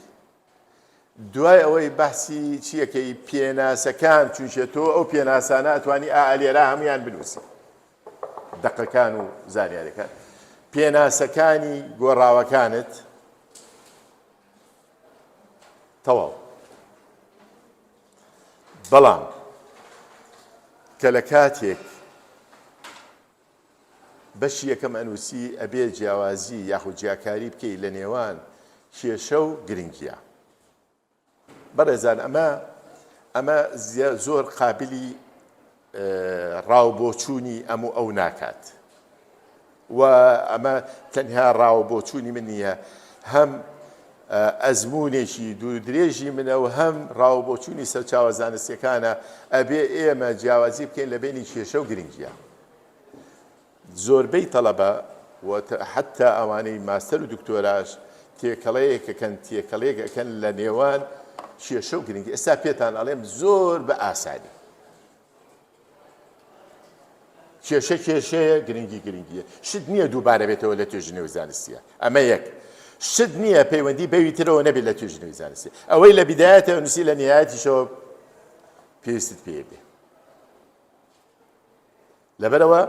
S1: دوای ئەوەی بەحسی چیەکەی پێناسەکان چونچە تۆ ئەو پێناسانە ئەتوانی ئالێرا هەمویان بنووسی دەقەکان و زانیاریەکان. پێناسەکانی گۆڕاوەکانت تەواو. بەڵام کە لە کاتێک بەشی یەکەم ئەنووسی ئەبێ جیاوازی یاخود جیاکاری بکەی لە نێوان کێشە و گرنگیە. بەڕێزان ئەمە زۆر قابلی ڕاوبۆچوونی ئەموو ئەو ناکات و ئەمە تەنها ڕاوبۆچوونی من نییە، هەم ئەزمونێکی دوو درێژی منە و هەم ڕاوبۆچوونی سەرچاوە زانستیەکانە. ئەبێ ئێمە جیاوازی بکەین لە بینی کێشە و گرنگیە. زۆربەی تەڵەبە و حتا ئەوانەی ماستەر و دکتۆراش تێکەڵەیەکەکەن تێکەڵەیەکەکەن لە نێوان کێشە و گرنگی. ئێستا پێتان ئەڵێم زۆر بە ئاسانی کێشە کێشەیە، گرنگی گرنگیە. شت نییە دووبارە بێتەوە لە توێژینەوەی زانستیە. ئەمە یەک. شت نییە پەیوەندی بەوی ترەوە نەبێت لە توێژینەوەی زانستی. ئەوەی لە بیدایەتەوە نووسی لە نهایەتیشەوە پێویستت پێ بێ. لەبەرەوە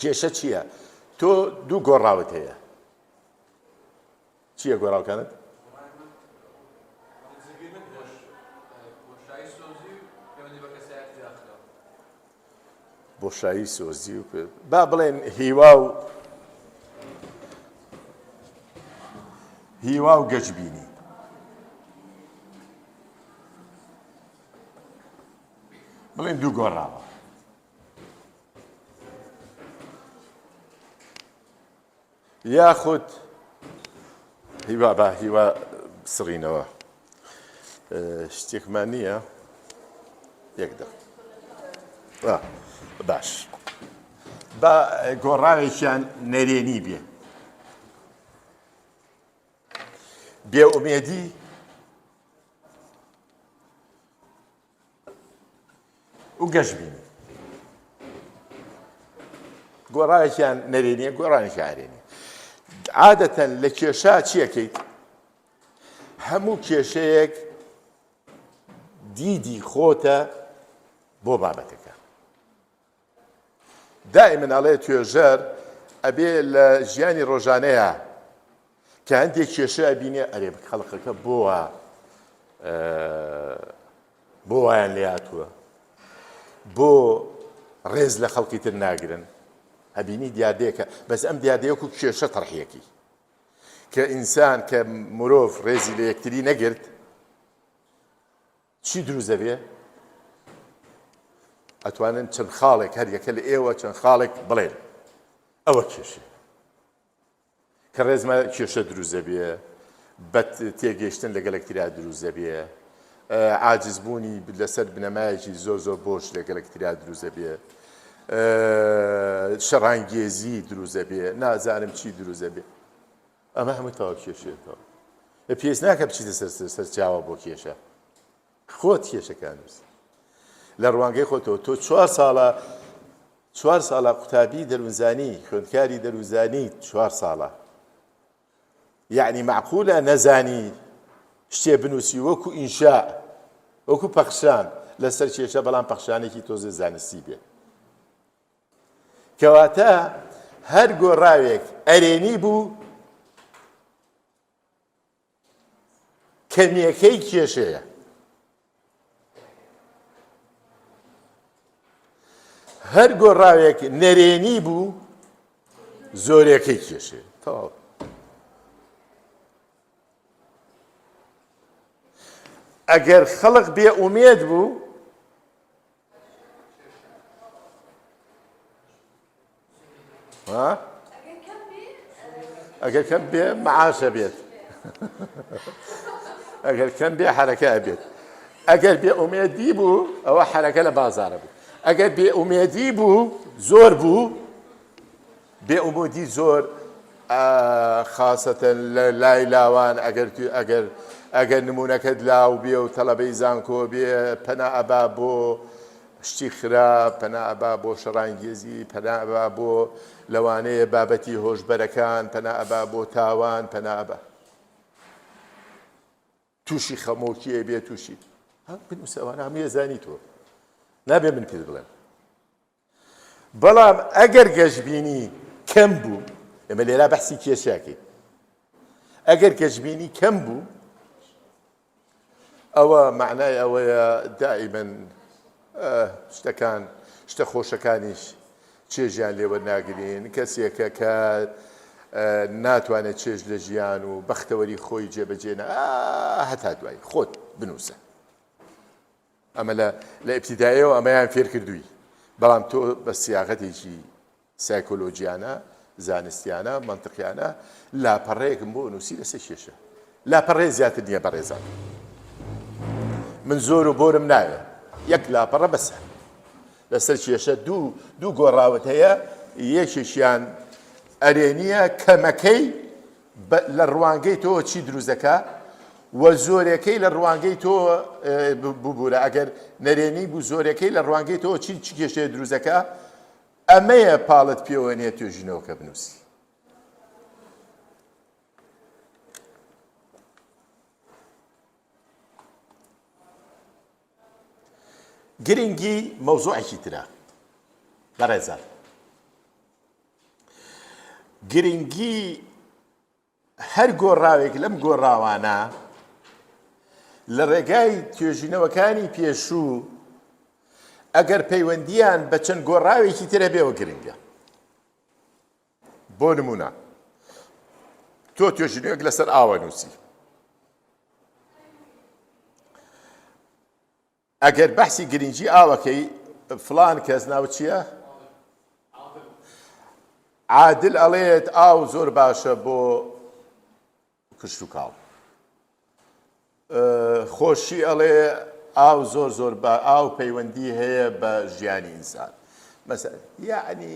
S1: کێشە چییە؟ تۆ دوو گۆڕاوت هەیە. چییە گۆڕاوەکانت؟ بۆشایی سۆزی و با بڵێن هیوا و گەجبینی. بڵێن دوو گۆڕاوە. یاخود هیوا بسڕینەوە شتێکمان نییە. یەک دقیقە. باش. با گۆڕاوێکیان نەرێنی بێ. بێئومێدی و گەشببینی. گۆڕاوێکیان نەرێنیە، گۆڕانێکی ئارێنی. عادەتەن لە کێشا چیەکەیت؟ هەموو کێشەیەک دیدی خۆتە بۆ بابەتەکە. دائما ئەڵێ توێژەر ئەبێ لە ژیانی ڕۆژانەیە کە هەندێک کێشە ئەبینێ ئەرێ خەڵقەکە بۆ وایان لێ هاتووە، بۆ ڕێز لە خەڵکی تر ناگرن، هەبینی دیادەیەکە. بەس ئەم دیادەیەکو کێشە تەڕحیەکی کە ئینسان کە مرۆڤ ڕێزی لە یەکتری نەگرت چی دروزە بێ؟ ئەتوانن چەند خاڵێک هەر یەکە لە ئێوە چەند خاڵێک بڵێن ئەوە کێشە کە ڕێزمە کێشە دروزە بێ، بەت تێگەیشتن لەگەڵ یەکتریا دروزە بێ، عاجزبوونی لەسەر بنەمایەکی زۆر زۆر بۆش لەگەڵ یەکتریا دروزە بێ، شەڕانگێزی دروزە بێ، نازانم چی دروزە بێ. ئەمە هەموو تاوا کێشێتەوە. پێویست ناکە بچیتە سەر چاوە بۆ کێشە، خۆت کێشەکان نووس لە ڕوانگەی خۆتەوە. تۆ 4 ساڵە قوتابی دەروونزانی، خوێندکاری دەروونزانی 4 ساڵە، یعنی معقولە نەزانی شتێ بنووسی وەکو ئینشاء، وەکو پەخشان لەسەر کێشە، بەڵام پەخشانێکی تۆزە زانستی بێ. کەواتە هەر گۆڕاوێک ئەرێنی بوو کەمیەکەی کێشەیە. هەر گۆڕاوێک نەرێنی بوو زۆرەکەی کێشەیە. تەواو. ئەگەر خەڵق بێ ئومێد بوو ئەگەر کەم بێ مەعاشە بێت، ئەگەر کەم بێ حەرەکە ئەبێت. ئەگەر بێ ئومێدی بوو ئەوە حەرەکە لە بازارە بوو. ئەگەر بێ ئومێدی بوو زۆر بوو، بێ ئومێدی زۆر خاسەتەن لە لای لاوان ئەگەر نمونونەکەت لاو بێ و تەڵەبەی زانکۆ بێ، پەنا ئەبا بۆ شتی خراپ، پەنا ئەبا بۆ شەڕانگێزی، پەنا ئەبا بۆ لەوانەیە بابەتی هۆشبەرەکان، پەنا ئەبا بۆ تاوان، پەنا ئەبا تووشی خەمۆکیە بێ، تووشی بنووسە. ئەوانە هەموو ێزانی تۆ نابێ من پێت بڵێم. بەڵام ئەگەر گەشببینی کەم بوو، ئێمە لێرا بەحسی کێشاکەین، ئەگەر گەشببینی کەم بوو ئەوە معنای ئەوەیە دائیمەن شتەکان، شتە خۆشەکانیش چێژیان لێوە ناگرین. کەسێکە کە ناتوانێت چێژ لە ژیان و بەختەوەری خۆی جێبەجێنە، هەتا دوای خۆت بنووسە. ئەمە لە ئیبتیداییەوە ئەمەیان فێر کردووی، بەڵام تۆ بە سیاغەتێکی سایکۆلۆجیانە، زانستیانە، منطقیانە لاپەڕەیەکم بۆ نووسی لەسەر کێشە. لاپەڕێ زیاتر نییە بەڕێزان، من زۆر و بۆرم نایە، یەک لاپەڕە بەسە لەسەر کێشە. دوو گۆڕاوت هەیە، یەکێکیان ئەرێنیە کەمەکەی لە ڕوانگەی تۆ چی دروزەکە، و زۆرەکەی لە ڕوانگەی تۆ ببوورە. ئەگەر نەرێنی بوو زۆرەکەی لە ڕوانگەی تۆ چی کێشەیە دروزەکە، ئەمەیە پاڵت پێوە نیە توێژینەوە کە بنووسی. گرنگی مەوزوعێکی ترە بەڕێزان، گرنگی هەر گۆڕاوێک لەم گۆڕاوانە لە ڕێگای توێژینەوەکانی پێشوو ئەگەر پەیوەندیان بە چەند گۆڕاوێکی ترە بێەوە گرنگە. بۆ نمونە تۆ توێژینەوەک لەسەر ئاوە نووسی، ئەگەر بەحسی گرنگی ئاوەکەی فڵان کەس ناو چییە؟ عادل ئەڵێت ئاو زۆر باشە بۆ کشت و کاڵ، خۆشی ئەڵێ ئاو زۆر بە ئاو پەیوەندی هەیە بە ژیانی ئینسان. مەسەلەن یعنی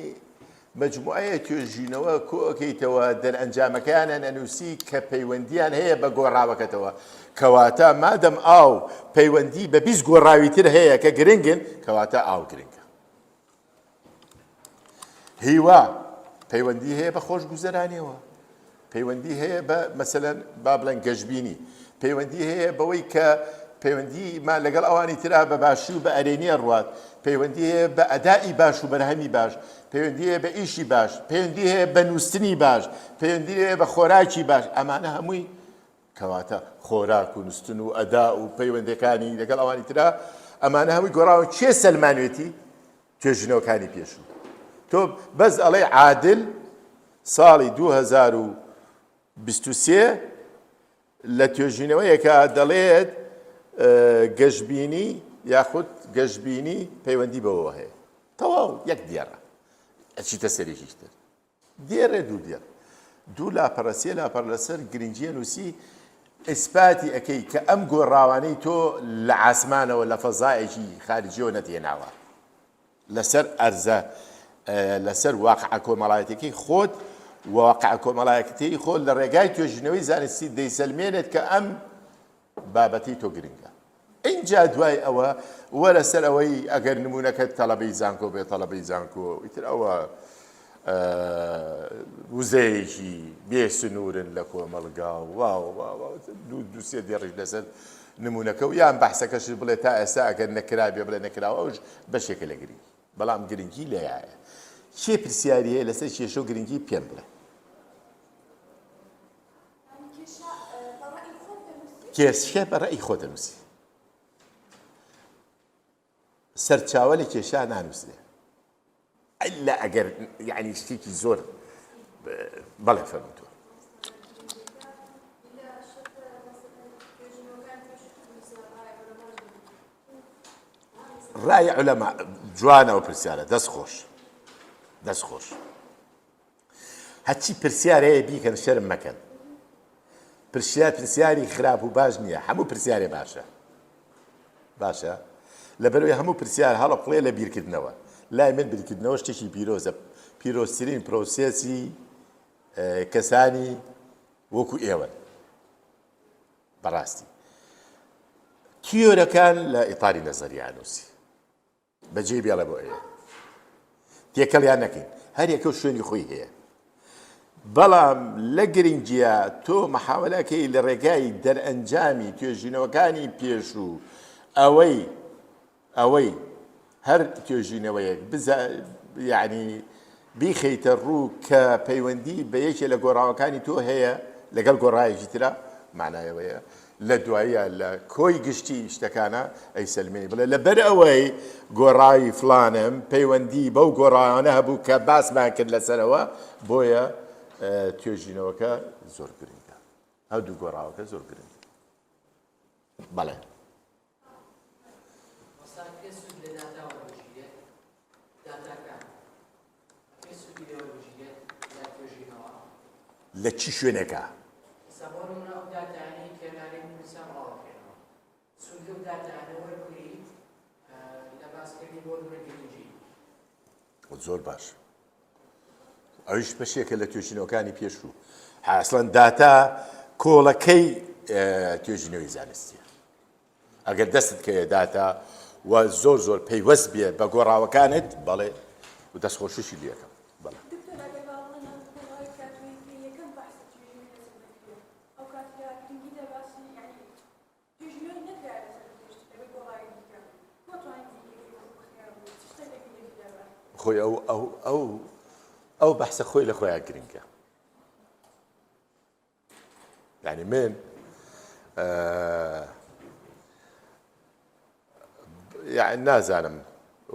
S1: مەجموعەیە توێژینەوە کۆکەیتەوە دەرئەنجامەکەیانە ئەنووسی کە پەیوەندیان هەیە بە گۆڕاوەکەتەوە. کەواتە مادەم ئاو پەیوەندی بە 20 گۆڕاوی تر هەیە کە گرنگن، کەواتە ئاو گرنگە. هیوا پەیوەندی هەیە بە خۆشگوزەرانیەوە، پەیوەندی هەیە بە مەسەلەن با بڵێن گەشتبینی، پەیوەندی هەیە بەوەی کە پەیوەندیمان لەگەڵ ئەوانی ترا بە باشی و بە ئەرێنیە ڕوات، پەیوەندی هەیە بە ئەدای باش و بەرهەمی باش، پەیوەندی هەیە بە ئیشی باش، پەیوەندی هەیە بە نووسنی باش، پەیوەندی هەیە بە خۆراکی باش. ئەمانە هەمووی کەواتە خۆراک و نووسن و ئەدا و پەیوەندەکانی لەگەڵ ئەوانی ترا ئەمانە هەمووی گۆڕاوە. چێ سەلمانوێتی؟ توێژینەوەکانی پێشوو. تۆ بەس ئەڵێ عادل ساڵی 2023 لە توێژینەوەیەکە دەڵێت گەشتبینی یاخود گەشتبینی پەیوەندی بەوە هەیە. تەواو یەک دیێڕە ئەچیتە سەرێکیش تر دیێڕێ دوو دیێڕ دوو لاپەڕە سێ لاپەڕ لەسەر گرنگیە نووسی ئیسپاتی ئەەکەی کە ئەم گۆڕاوانەی تۆ لە عاسمانەوە لە فەزایەکی خارجیەوە نەتێناوە لەسەر ئەرزە لەسەر واقعە کۆمەڵایەتەکەی خۆت واقعە کۆمەڵایەتی خۆت لە ڕێگای توێژینەوەی زانستی دەیسەلمێنێت کە ئەم بابەتی تۆ گرنگە. اینجا دوای ئەوە وەرە سەر ئەوەی ئەگەر نمونونەکەت تەڵەبەی زانکۆ بێ تەڵەبەی زانکۆ ئیتر ئەوە وزەیەکی بێ سنوورن لە کۆمەڵگا دوو سێ دێڕی لەسەر نمونونەکە و یان بەحسەکەش بڵێ تا ئێستا ئەگەر نەکرابێ بڵێ نەکراوە ئەوش بەشێکە لە گرنگی بەڵام گرنگی لێیایە. چێ پرسیاری هەیە لەسەر کێشە و گرنگی پێم بڵێ. کێشە بەڕێی خۆ دەنووسی سەرچاوە لە کێشە نانووسێ ئەلا ئەگەر یعنی شتێکی زۆر بەڵێ فەرمووتوە. ڕای عولەما جوانەوە پرسیارە دەست خۆش هەچی پرسیار هەیە بیکەن شەرم مەکەن. پرسیاری خراپ و باش نییە، هەموو پرسیارێ باشە لەبەرەوەی هەموو پرسیار هەڵەقڵێ لە بیرکردنەوە. لای من بیرکردنەوە شتێکی پیرۆزە، پیرۆزترین پرۆسێسی کەسانی وەکو ئێوە بەڕاستی. تیۆرەکان لە ئیطاری نەزەریە نووسی بەجێ بێڵە بۆ ئێوە تێکەڵیان نەکەین، هەر یەکە شوێنی خۆی هەیە. بەڵام لە گرنگیە تۆ مەحاولەکەی لە ڕێگای دەرئەنجامی توێژینەوەکانی پێشوو ئەوەی هەر توێژینەوەیەک یعنی بیخەیتە ڕوو کە پەیوەندی بە یەکێ لە گۆڕاوەکانی تۆ هەیە لەگەڵ گۆڕایەکی ترە معنایەوەیە لە دواییە لە کۆی گشتی شتەکانە ئەی سەلمێنی بڵێ لەبەر ئەوەی گۆڕاوی فلانم پەیوەندی بەو گۆڕاوانە هەبوو کە باسمان کرد لەسەرەوە بۆیە توێژینەوەکە زۆر گرنگە. ئەو دوو گۆڕاوەکە زۆر گرنگە. بەڵێ لە چی شوێنێکە؟ زۆر باش. ئەویش بەشێکە لە توێژینەوەکانی پێشوو. ئەسڵەن داتا کۆڵەکەی توێژینەوەی زانستیە. ئەگەر دەستت کەیە داتا و زۆر پەیوەست بێ بە گۆڕاوەکانت بەڵێ و دەستخۆشیشی لێەکەم. بەڵێ خۆی ئەو بەحسە خۆی لە خۆیان گرنگە. یعنی من یعنی نازانم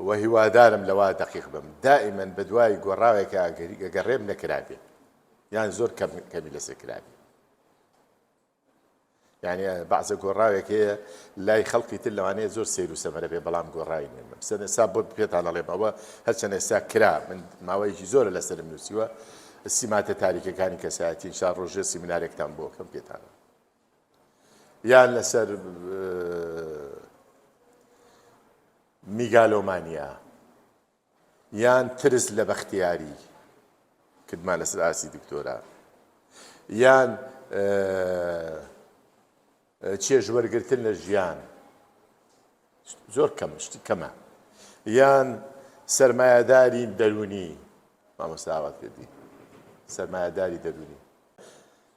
S1: و هیوادارم لەوا دەقیق بم دائیمەن بە دوای گۆڕاوێکە ئەگەڕێم نەکرابێ یان زۆر کەمی لەسەر کرابێ. یعنی بەعزە گۆڕاوێک هەیە لای خەڵکی تر لەوانەیە زۆر سیر و سەمەرە بێ بەڵام گۆڕاوی نێمە بسەن ئێستا بۆ پێتان ئەڵێم ئەوە هەرچەند ئێستا کرا من ماوەیەکی زۆرە لەسەرم نووسیوە سیماتە تاریکەکانی کەسایەتی ئینشا ڕۆژێ سیمینارێکتان بۆ کەم پێتانە یان لەسەر میگالۆمانیا یان ترس لە بەختیاری کردمان لەسەر ئاسی دکتۆرا یان چێژوەرگرتن لە ژیان زۆر شتی کەمە یان سەرمایەداری دەرونی مامۆستاوات کردی سەرمایەداری دەرونی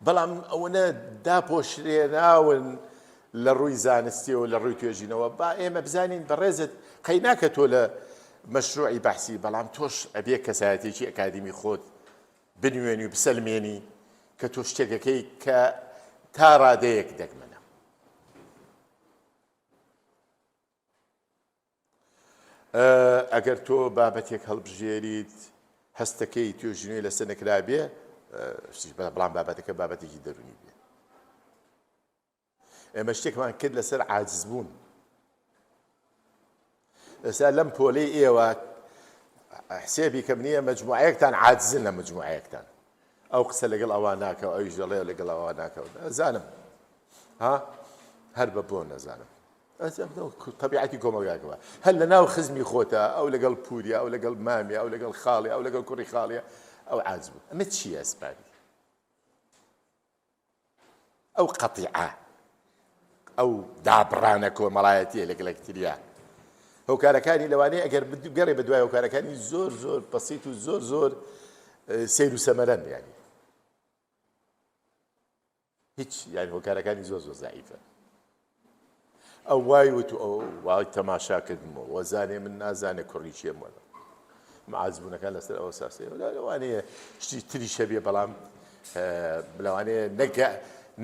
S1: بەڵام ئەوەنە داپۆشرێناون لە ڕووی زانستیەوە لە ڕووی توێژینەوە با ئێمە بزانین بەڕێزت قەی ناکە تۆ لە مەشروعی بەحسی بەڵام تۆش ئەبێ کەسایەتێکی ئەکادیمی خۆت بنوێنی و بسەلمێنی کە تۆ شتێکەکەی کە تا ڕادەیەک دەگمەنە. ئەگەر تۆ بابەتێک هەڵبژێریت هەستەکەی توێژینەوەی لەسەر نەکرابێ بەڵام بابەتەکە بابەتێکی دەرونی بێ. ئێمە شتێکمان کرد لەسەر عاجزبوون. ئێستا لەم پۆلەی ئێوە حسێبی کەم نییە مەجموعەیەکتان عاجزن لە مەجموعەیەکتان. ئەو قسە لەگەڵ ئەوان ناکەوە ئەویش دەڵێ لەگەڵ ئەوان ناکەوە. نەزانم هەر بە بۆ نەزانم. طبیعەتی کۆمەلگاکەوە هەر لە ناو خزمی خۆتە ئەو لەگەڵ پوریە ئەو لەگەڵ مامیە ئەو لەگەڵ خاڵێ ئەو لەگەڵ کوڕی خاڵێ ئەو عاجز بوو. ئەمە چییە ئەسپانی؟ ئەو قەتیعە ئەو دابڕانە کۆمەڵایەتیە لەگەڵ یەکتریا. هۆکارەکانی لەوانەیە ئەگەر گەڕێ بە دوای هۆکارەکانی زۆر زۆر بەسیط و زۆر زۆر سیر و سەمەرەن یانی هیچ یانی هۆکارەکانی زۆر زۆر زەعیفە. ئەو وای وت و ئەو وای تەماشا کردمەوە وەزانێ من نازانێ کوڕی چێم وەڵە معاجزبوونەکان لەسەر ئەوە ساسەیە لەوانەیە شتی تریشە بێ بەڵام لەوانەیە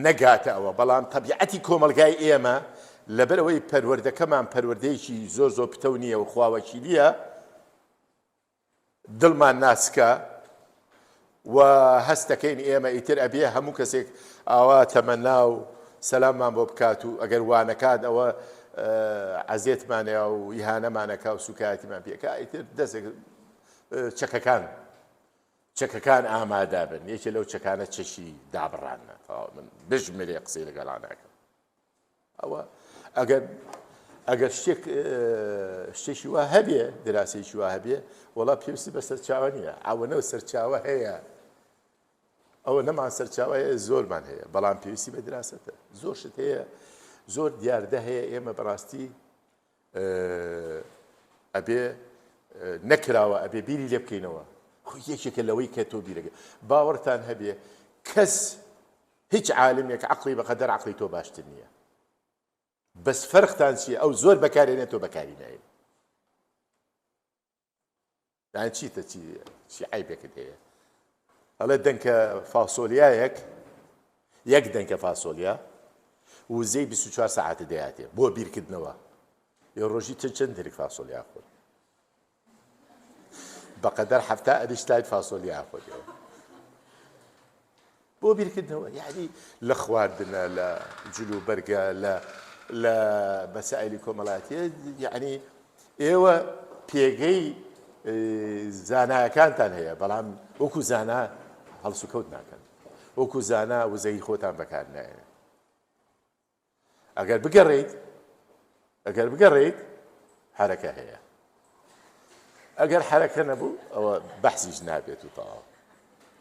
S1: نەگاتە ئەوە بەڵام طبیعەتی کۆمەلگای ئێمە لەبەرەوەی پەروەردەکەمان پەروەردەیەکی زۆر زۆر پتە نییە و خواوەکیلیە دڵمان ناسکە و هەستەکەین ئێمە ئیتر ئەبێ هەموو کەسێک ئاوا تەمەنا و سەلاممان بۆ بکات و ئەگەر وانەکات ئەوە عەزیەتمانەیە و ئیهانەمانەکا و سوکایەتیمان پێکا ئیتر دەستێک چەکەکان ئامادا بن. یەکێ لەو چەکانە چەشی دابڕانە من بژمرێ قسەی لەگەڵا ناکەم. ئەوە ئەگەر شتێکی وا هەبێ دراوسێکی وا هەبێ وەڵا پێویستی بە سەرچاوە نییە. ئەوەنەوە سەرچاوە هەیە ئەوە نەمان سەرچاوە هەیە زۆرمان هەیە بەڵام پێویستی بە دراوسەتە. زۆر شت هەیە زۆر دیاردە هەیە ئێمە بەڕاستی ئەبێ نەکراوە ئەبێ بیری لێ بکەینەوە. یەکێکە لەوەی کە تۆ بیرەکە باوەڕتان هەبێ کەس هیچ عالمێک عەقڵی بەقەدەر عەقڵی تۆ باشتر نییە. بەس فەرقتان چییە؟ ئەو زۆر بەکارێنێت تۆ بەکاری نایێت. یان چیتە چی عیبێکت هەیە؟ ئەڵێ دەنکە فاسۆلیایەک یەک دەنکە فاسۆلیا وزەی 24 سەعاتە دەیاتێ بۆ بیرکردنەوە. یە ڕۆژی چەند دەرێک فاسۆلیا خۆت بەقەدەر هەفتا ئەریشتایت فاسۆلیا خۆتەوە بۆ بیرکردنەوە. یعنی لە خواردنە لە جلو بەرگە لە مەسائلی کۆمەڵایەتیە یعنی ئێوە پێگەی زانایەکانتان هەیە بەڵام وەکو زانا هەڵس و کەوت ناکەن وەکو زانا وزەی خۆتان بەکار نایێنن. ئەگەر بگەڕێیت حرەکە هەیە ئەگەر حرەکە نەبوو ئەوە بەحسیش نابێت و تەواو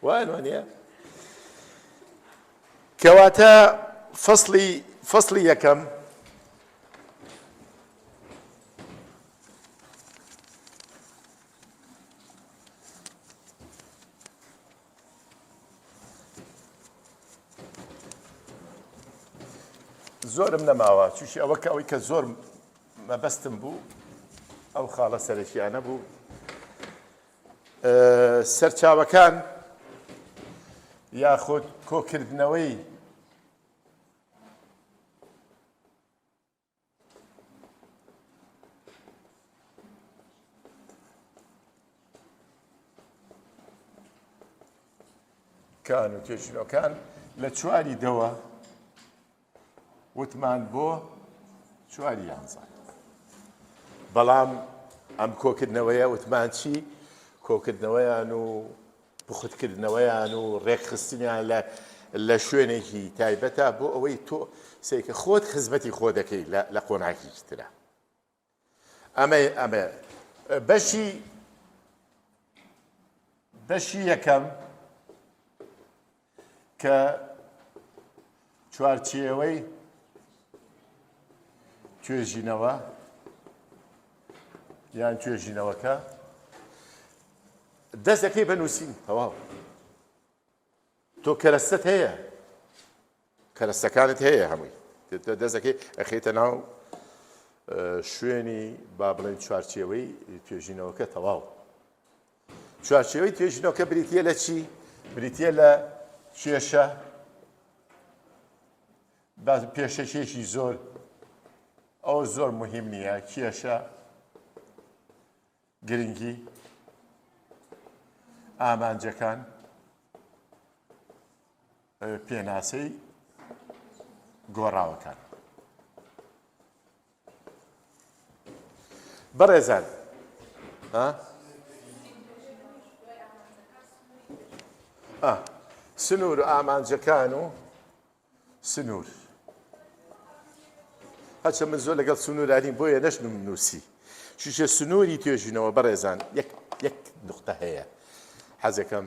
S1: وانوانە. کەواتە فەسڵی یەکەم زۆرم نەماوە چوشی ئەوەی کە زۆر مەبەستم بوو ئەو خاڵە سەرەکیانە بوو. سەرچاوەکان یاخود کۆکردنەوەی کان و توێژینەوەکان لە چواری دەوە وتمان بۆ چواری یانزە. بەڵام ئەم کۆکردنەوەیە وتمان چی؟ کۆکردنەوەیان و بخودکردنەوەیان و ڕێکخستنیان لە شوێنێکی تایبەتە بۆ ئەوەی تۆ سێکە خۆت خزمەتی خۆ دەکەی لە قۆناکیی ترە. ئەمە بەشی یەکەم کە چوارچێوەی توێژینەوە یان توێژینەوەکە دەست دەکەی بنووسین تەواو. تۆ کەرەستەت هەیە فەرستەکانت هەیە هەمووی دەستەکەی ئەخێتە ناو شوێنی با بڵێن چوارچێوەی توێژینەوەکە تەواو چوارچێوەی توێژینەوەکە بریتە لە چی؟ بریتە لە کێشە پێشەکێشی زۆر ئەو زۆر مهم نییە کێشە گرنگی ئامانجەکان پێناسەی گۆڕاوەکان بەڕێزان سنوور و ئامانجەکان و سنوور هەچە من زۆر لەگەڵ سنوورانیم بۆیە نەشنم نووسی شیشە سنووری توێژینەوە بەڕێزان یەک نقطە هەیە حەزەکەم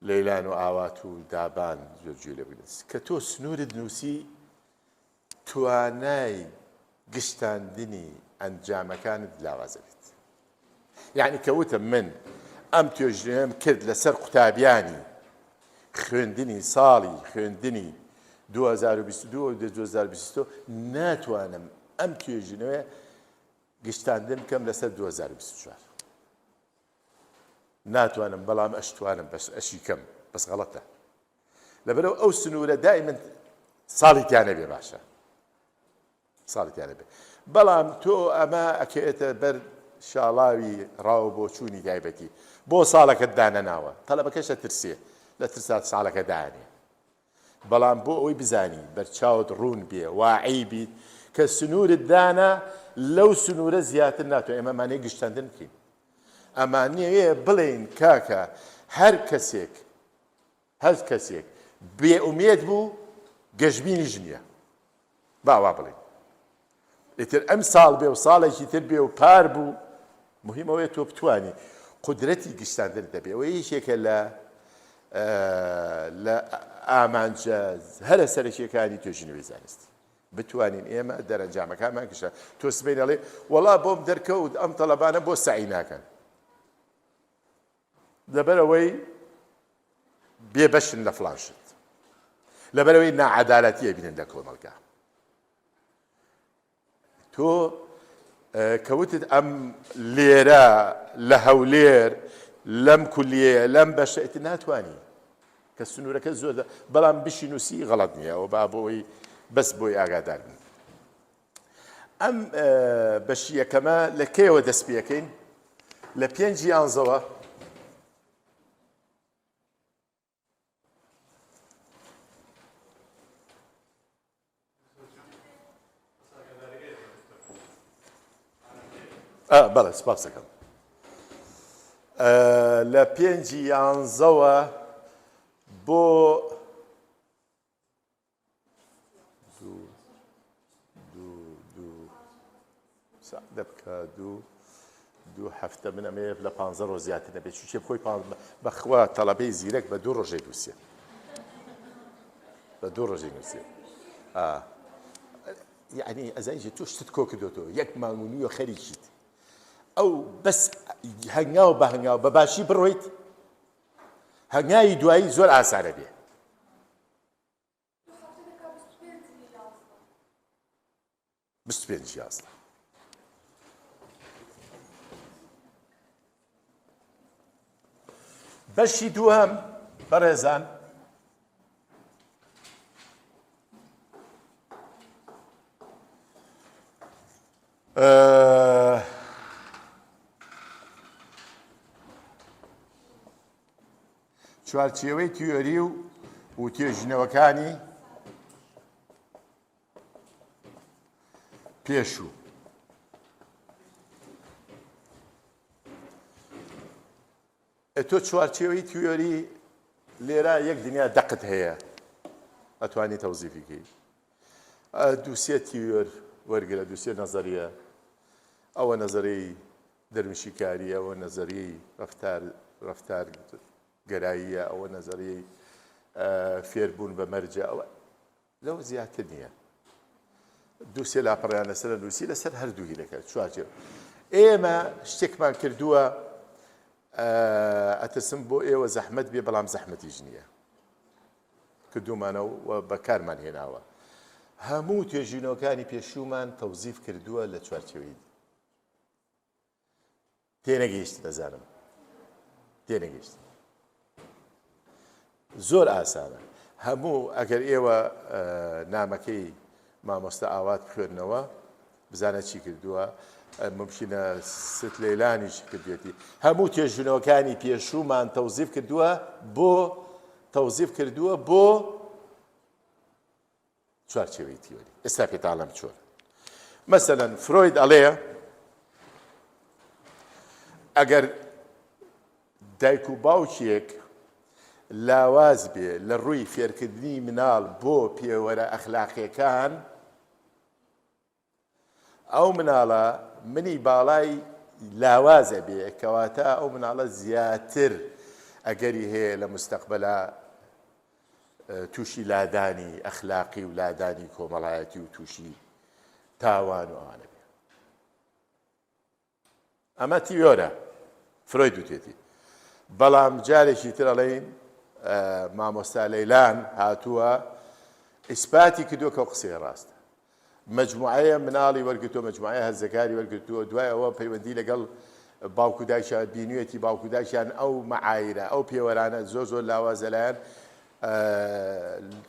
S1: لەیلان و ئاوات و دابان زۆرگوێ لە بنووس کە تۆ سنوورت نووسی توانای گشتاندنی ئەنجامەکانت لاوازە بێت یعنی کەوتم من ئەم توێژینەوەم کرد لەسەر قوتابیانی خوێندنی ساڵی خوێندنی 2022 ناتوانم ئەم توێژینەوە گشتاندن بکەم لەسەر 2024 ناتوانم بەڵام ئەشتوانم بەس ئەشی کەم بەس غەڵەتە لەبەرەوە ئەو سنوورە دائیمەن ساڵیتیانە بێ باشە ساڵیتیانە بێ بەڵام تۆ ئەمە ئەکەوێتە بەر شاڵاوی ڕاو بۆ چوونی تایبەتی بۆ ساڵەکەت دانەناوە تەڵەبەکەشە ترسێ لە ترسات ساڵەکە دانێ بەڵام بۆ ئەوەی بزانی بەرچاوت ڕوون بێ واعی بیت کە سنوورت دانا لەو سنوورە زیاتر ناتوە ئێمە مانەی گشتاندن بکەین ئەمانەیە بڵێن کاکە هەر کەسێک بێئومێد بوو گەشببینیش نییە باوا بڵێن ئیتر ئەم ساڵ بێ و ساڵێکی تر بێ و پار بوو مهمەوەیە تۆ بتوانی قودرەتی گشتاندن دەبێ ئەوە یەکێکە لە ئامانجە هەرە سەرکیەکانی توێژینەوەی زانستی بتوانین ئێمە دەرەنجامەکانمان گشتە تۆ سبەی دەڵێ وەڵا بۆم دەرکەوت ئەم تەڵەبانە بۆ سعی ناکەن لەبەرەوەی بێبەشن لە فڵانشت لەبەرەوەی ناعەدالەتیە بینن لە کۆمەلگا تۆ کەوتت ئەم لێرە لە هەولێر لەم کولیە لەم بەشە ناتوانی کە سنوورەکە زۆر بەڵام بشی نووسی غەڵەت نییە و با بۆی بەس بۆی ئاگادار بن ئەم بەشی یەکەمە لە کێوە دەست پێەکەین لە 5/11 بەڵێ سپاس دەکەم لە 5/11 بۆ دوو هەفتە من ئەمەیە لە 15 ڕۆژ زیاتر نەبێت چونکە خۆی بەخوا تەڵەبەی زیرەک بە 2 ڕۆژێ نووسێ بە 2 ڕۆژێ نووسێ یعنی ئەزانیجێ تۆ شتت کۆ کردوتەوە یەک مانگ و نیوە خەریکیت ئەو بەس هەنگاو بە هەنگاو بە باشی بڕۆیت هەنگاوی دوایی زۆر ئاسانە بێ بست پێنج یازدە بەشی دووەم بەڕێزان چوارچێوەی تیۆری و توێژینەوەکانی پێشوو تۆ چوارچێوەی تیۆری لێرە یەک دنیا دەقت هەیە ئەتوانی تەوزیفیکەی دووسێ تیۆر وەرگرە دووسێ نەزەریە ئەوە نەزەرەی دەرمشیکاری ئەوە نەزەریەی ڕەفتار گەراییە ئەوە نەزەریەی فێربوون بە مەرجە ئەوە لەو زیاتر نییە دووسێ لاپەڕیان لەسەر نووسی لەسەر هەردوو هیلەکە چوارچێ ئێمە شتێکمان کردووە ئەترسم بۆ ئێوە زەحمەت بێ بەڵام زەحمەتیش نییە کردومانە و بەکارمان هێناوە هەموو توێژینەوەکانی پێشوومان تەوزیف کردووە لە چوارچێوەی تێنەگەیشت دەزانم تێنەگەیشت زۆر ئاسانە هەموو ئەگەر ئێوە نامەکەی مامۆستا ئاوات بخوێننەوە بزانە چی کردووە ممکنە ست لەیلانیش کردوێتی هەموو توێژینەوەکانی پێشوومان تەوزیف کردووە بۆ چوارچێوەی تیۆری ئێستا پێتاڵم چۆن مەسەلەن فرۆید ئەڵێ ئەگەر دایک و باوکێک لاواز بێ لە ڕووی فێرکردنی مناڵ بۆ پێوەرە ئەخلاقیەکان ئەو مناڵە منی باڵای لاوازە بێ کەواتە ئەو مناڵە زیاتر ئەگەری هەیە لە مستەقبەلا تووشی لادانی ئەخلاقی و لادانی کۆمەڵایەتی و تووشی تاوان و ئەوانە بێ ئەمە تیۆرە فرۆید وتێتی بەڵام جارێکی تر ئەڵێن مامۆستا لەیلان هاتووە ئیسپاتی کردووە کە قسەی ڕاستە مجموعەیە مناڵی وەرگرتووە مجموعەیە هەرزەکاری وەرگرتووە دوای ئەوە پەیوەندی لەگەڵ باوکو دایکیان بینوێتی باوکو دایکیان ئەو مەعایرە ئەو پێوەرانە زۆر لاوازە لایەن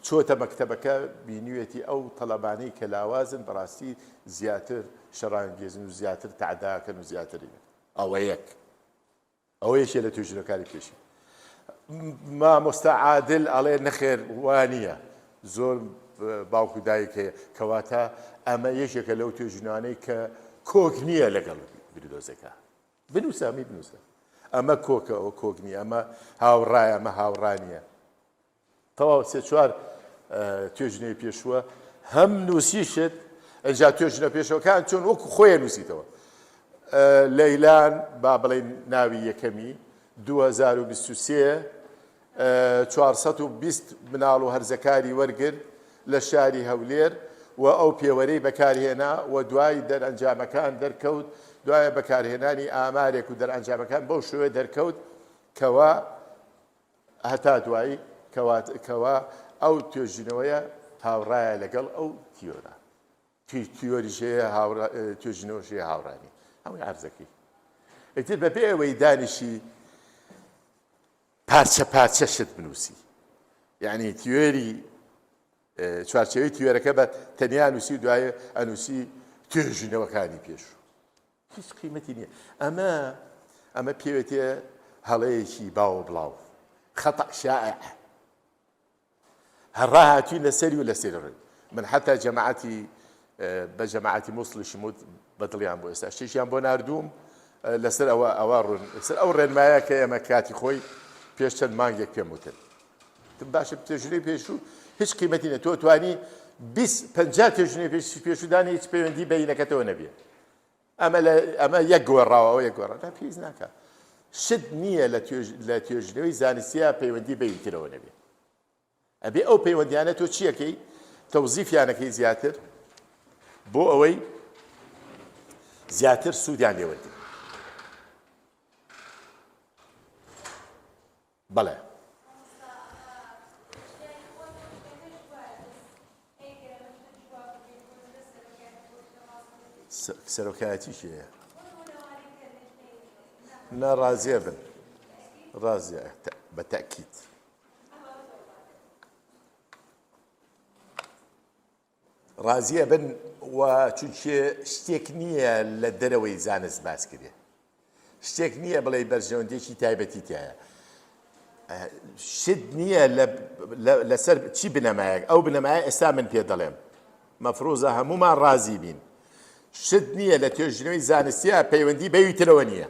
S1: چۆتە مەکتەبەکە بینوێتی ئەو تەڵەبانەی کە لاوازن بەڕاستی زیاتر شەڕانگێزن و زیاتر تعداکەن و زیاتری ئەوە یەک ئەوە یەکێ لە توێژینەوەکانی پێشی مامۆستا عادل ئەڵێ نەخێر وانییە زۆر باوکو دایک هەیە کەواتە ئەمە یەکێکە لەو توێژینانەی کە کۆک نییە لەگەڵ بردۆزەکە بنووسامی بنووسە ئەمە کۆکە ئەو کۆک نییە ئەمە هاوڕایە ئەمە هاوڕانیە تەواو سێ چوار توێژینەی پێشووە هەم نووسیشت ئەجا توێژینە پێشەوەکان چۆن وەکو خۆیان نووسیتەوە لەیلان با بڵێن ناوی یەکەمی 2023 420 مناڵ و هەرزەکاری وەرگرت لە شاری هەولێر و ئەو پێوەرەی بەکارهێنا و دوای دەرئەنجامەکان دەرکەوت دوایە بەکارهێنانی ئامارێک و دەرئەنجامەکان بەو شێوێ دەرکەوت کەوا هەتا دوایی کەوا ئەو توێژینەوەیە هاوڕایە لەگەڵ ئەو تیۆرە تیۆریژەیە توێژینەوەشەیە هاوڕانی هەمووی عەرزەکەی ئیتر بەبێ ئەوەی دانیشی پارچە پارچەشت بنووسی یعنی تیۆری چوارچێوەی تیۆرەکە بە تەنیا نووسی دوایە ئەنووسی توێژینەوەکانی پێشوو هیچ قیمەتی نییە ئەمە پێوێتێ هەڵەیەکی باوە بڵاو خەتە شائع هەڕا هاتووی لەسەری و لەسەر ڕێ من حتا جەماعەتی بە جەماعەتی مووسڵی شمود بەدڵیان بۆ ئێستا شتێکیان بۆ ناردووم لەسەر ئەوە ڕوون لەسەر ئەو ڕێنمایە کە ئێمە کاتی خۆی پێش چەند مانگێک پێم وتن باشە توێژینەی پێشوو هیچ قیمەتی نە تۆ توانی 50 توێژینەی پێشوودانی هیچ پەیوەندی بەینەکەتەوە نەبێ ئەمە یەک گۆڕاوە ئەو یەک گۆڕاوە پێویست ناکە شت نییە لە توێژینەوەی زانستیە پەیوەندی بەیترەوە نەبێ ئەبێ ئەو پەیوەندیانە تۆ چیەکەی تەوزیفیانەکەی زیاتر بۆ ئەوەی زیاتر سوودیان لێوەرگێ بەڵێ سەرۆکایەتی شەیە نا ڕازیە بن ڕازیە بە تەکید ڕازیە بن و چونکە شتێک نییە لە دەرەوەی زانست باس کرێ شتێک نییە بڵێ بەرژەوەندێکی تایبەتی تایە شت نییە لەسەر چی بنەمایە ئەو بنەمایە ئێستا من پێ دەڵێم مەفرۆزە هەمومان ڕازی بین شت نییە لە توێژینەوەی زانستیە پەیوەندی بەویترەوە نییە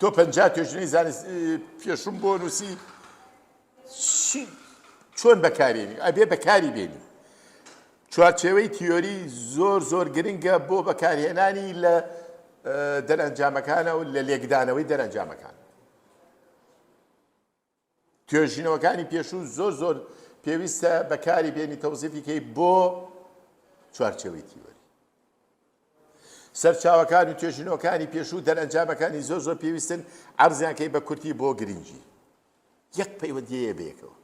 S1: تۆ 50 توێژینەوەی زانستی پێشوم بۆ نووسی چۆن بەکارێنی ئەبێ بەکاری بێنی چوارچێوەی تیۆری زۆر گرنگە بۆ بەکارهێنانی لە دەرئەنجامەکانە و لە لێکدانەوەی دەرئەنجامەکان توێژینەوەکانی پێشوو زۆر پێویستە بەکاری بێنی تەوزیفیکەی بۆ چوارچێوەی تیۆری سەرچاوەکان و توێژینەوەکانی پێشوو دەرئەنجامەکانی زۆر پێویستن عەرزیانکەی بە کورتی بۆ گرنگی یەک پەیوەندیەیە بەیەکەوە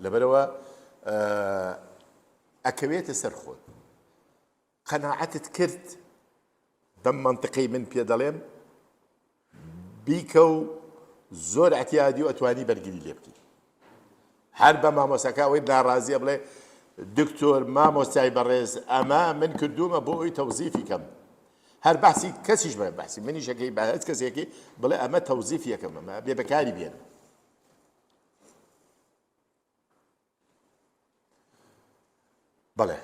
S1: لەبەرەوە ئەکەوێتە سەر خۆت قەناعەتت کرد بەم مەنطقەی من پێ دەڵێم بیکە و زۆر ئەتیادی و ئەتوانی بەرگری لێ بکەیت هەر بە مامۆساکە ئەوەی ناڕازیە بڵێ دکتۆر مامۆستای بەڕێز ئەمە من کردومە بۆ ئەوی تەوزیفی کەم هەر باسی کەسیش بە باسی منیشەکەی بە هەچ کەسێکی بڵێ ئەمە تەوزیفی یەکەم ئەمە بێ بەکاری بێن بەڵێ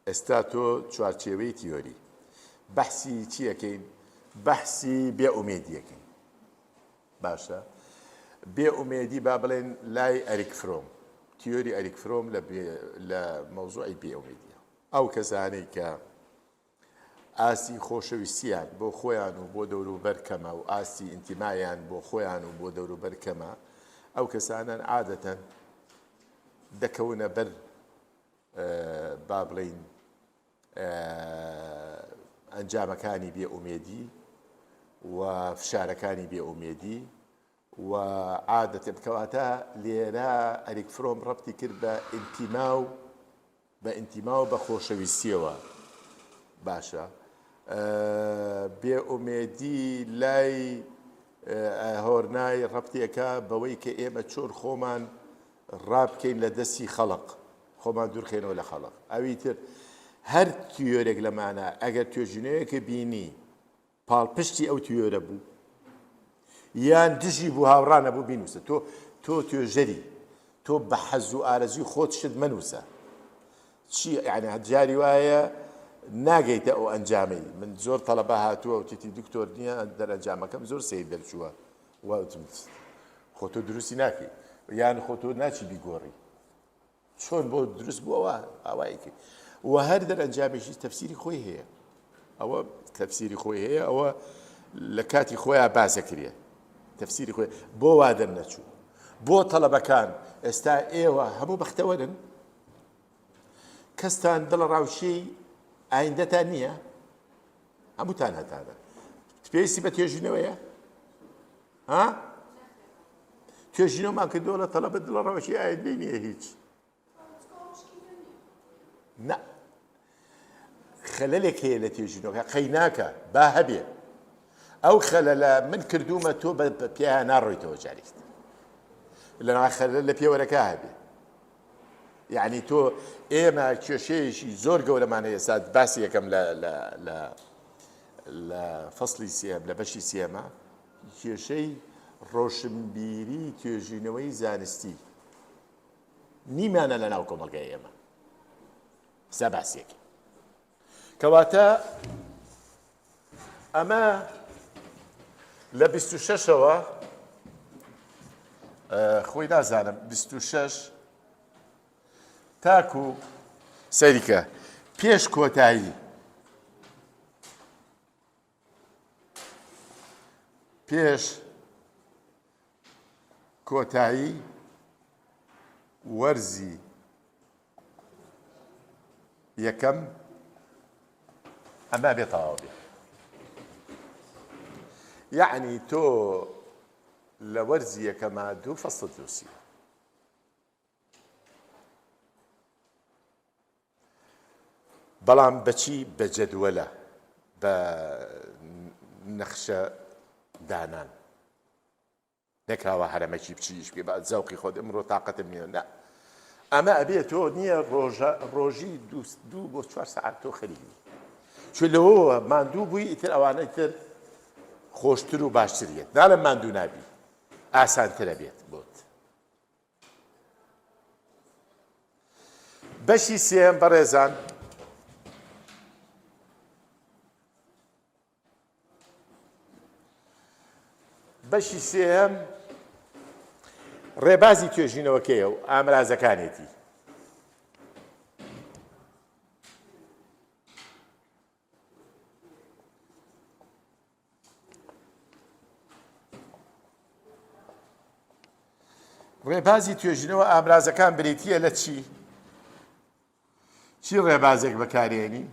S1: ئێستا تۆ چوارچێوەی تیۆری بەحسی چیەکەین بەحسی بێئومێدیەکەین باشە بێئومێدی با بڵێن لای ئەریک فرۆم تیۆری ئەریک فرۆم لە مەوزوعی بێئومێدیە ئەو کەسانەی کە ئاسی خۆشەویستیان بۆ خۆیان و بۆ دەوروبەر کەمە و ئاسی ئینتیمایان بۆ خۆیان و بۆ دەوروبەر کەمە ئەو کەسانان عادەتەن دەکەونە بەر با بڵێن ئەنجامەکانی بێئومێدی و فشارەکانی بێئومێدی و عادەتێ بکەواتە لێرە ئەریک فرۆم ڕەبتی کرد بە ئینتیما و بە خۆشەویستیەوە باشە بێئومێدی لای هۆرنای ڕەبتێکە بەوەی کە ئێمە چۆن خۆمان ڕابکەین لە دەستی خەڵق خۆمان دوورخێنەوە لە خەڵق ئەوی تر هەر تیۆرێک لەمانە ئەگەر توێژینەیەکە بینی پاڵپشتی ئەو تیۆرە بوو یان دژی بوو هاوڕانە بوو بینوسە تۆ توێژەری تۆ بە حەز و ئارەزوی خۆت شت منوسە چی یعنی جاری وایە ناگەیتە ئەو ئەنجامەی من زۆر تەڵەبە هاتووە و تیتی دکتۆر نییە دەرەنجامەکەم زۆر سەیر دەرچووە وتم خۆ تۆ دروستی ناکەی یان خۆ تۆ ناچی بیگۆڕی چۆن بۆ دروست بووەوە ئاوایەکی و هەر دەرەنجامێکی تەفسیری خۆی هەیە ئەوە تەفسیری خۆی هەیە ئەوە لە کاتی خۆیان باسەکرێ تەفسیری خۆی بۆ وا دەرنەچوو بۆ تەڵەبەکان ئێستا ئێوە هەموو بەختەوەرن کەستان دڵ ڕاوشەی ئایندەتان نییە هەمووتان هەتانە پێویستی بە توێژینەوەیە ها توێژینەوەمان کردووە لە تەڵەبە دڵ ڕاوشەی ئایندەی نییە هیچ نه خەلەلێک هەیە لە توێژینەوەکە قەیناکە با هەبێ ئەو خەلەلە من کردومە تۆ بە پێیان ناڕۆیتەوە جارێک لەناو خەلەل لە پێوەرەکە هەبێ یعنی تۆ ئێمە کێشەیەشی زۆر گەورەمان هەیە ئێستا باسی یەکەم لە فەسڵی سێم لە بەشی سێمە کێشەی ڕۆشنبیری توێژینەوەی زانستی نیمانە لەناو کۆمەلگای ئێمە سا باسیەکە کەواتە ئەمە لە 26ەوە خۆی نازانم 26 تاکو سەریکە پێش کۆتایی وەرزی یەکەم ئەمە بێتەواو بێ یعنی تۆ لە وەرزی یەکەمە دوو فەسڵ دروستی بەڵام بەچی بە جەدوەلە بە نەخشە دانان نەکراوە هەرەمەکی بچیش پێ بە زەوقی خۆت ئەمڕۆ تااقەتم نییە نه ئەمە ئەبێت تۆ نییە ڕۆژی 2 بۆ 4 سەعات تۆ خەریکی چون لەوە ماندوو بووی ئیتر ئەوانەی تر خۆشتر و باشتریت ناڵم ماندوو نابی ئاسانترە بێت بۆت بەشی سێم بەڕێزان بەشی سێم ڕێبازی توێژینەوەکەیە و ئامرازەکانێتی ڕێبازی توێژینەوە ئامرازەکان بریتیە لە چی ڕێبازێک بەکارێنی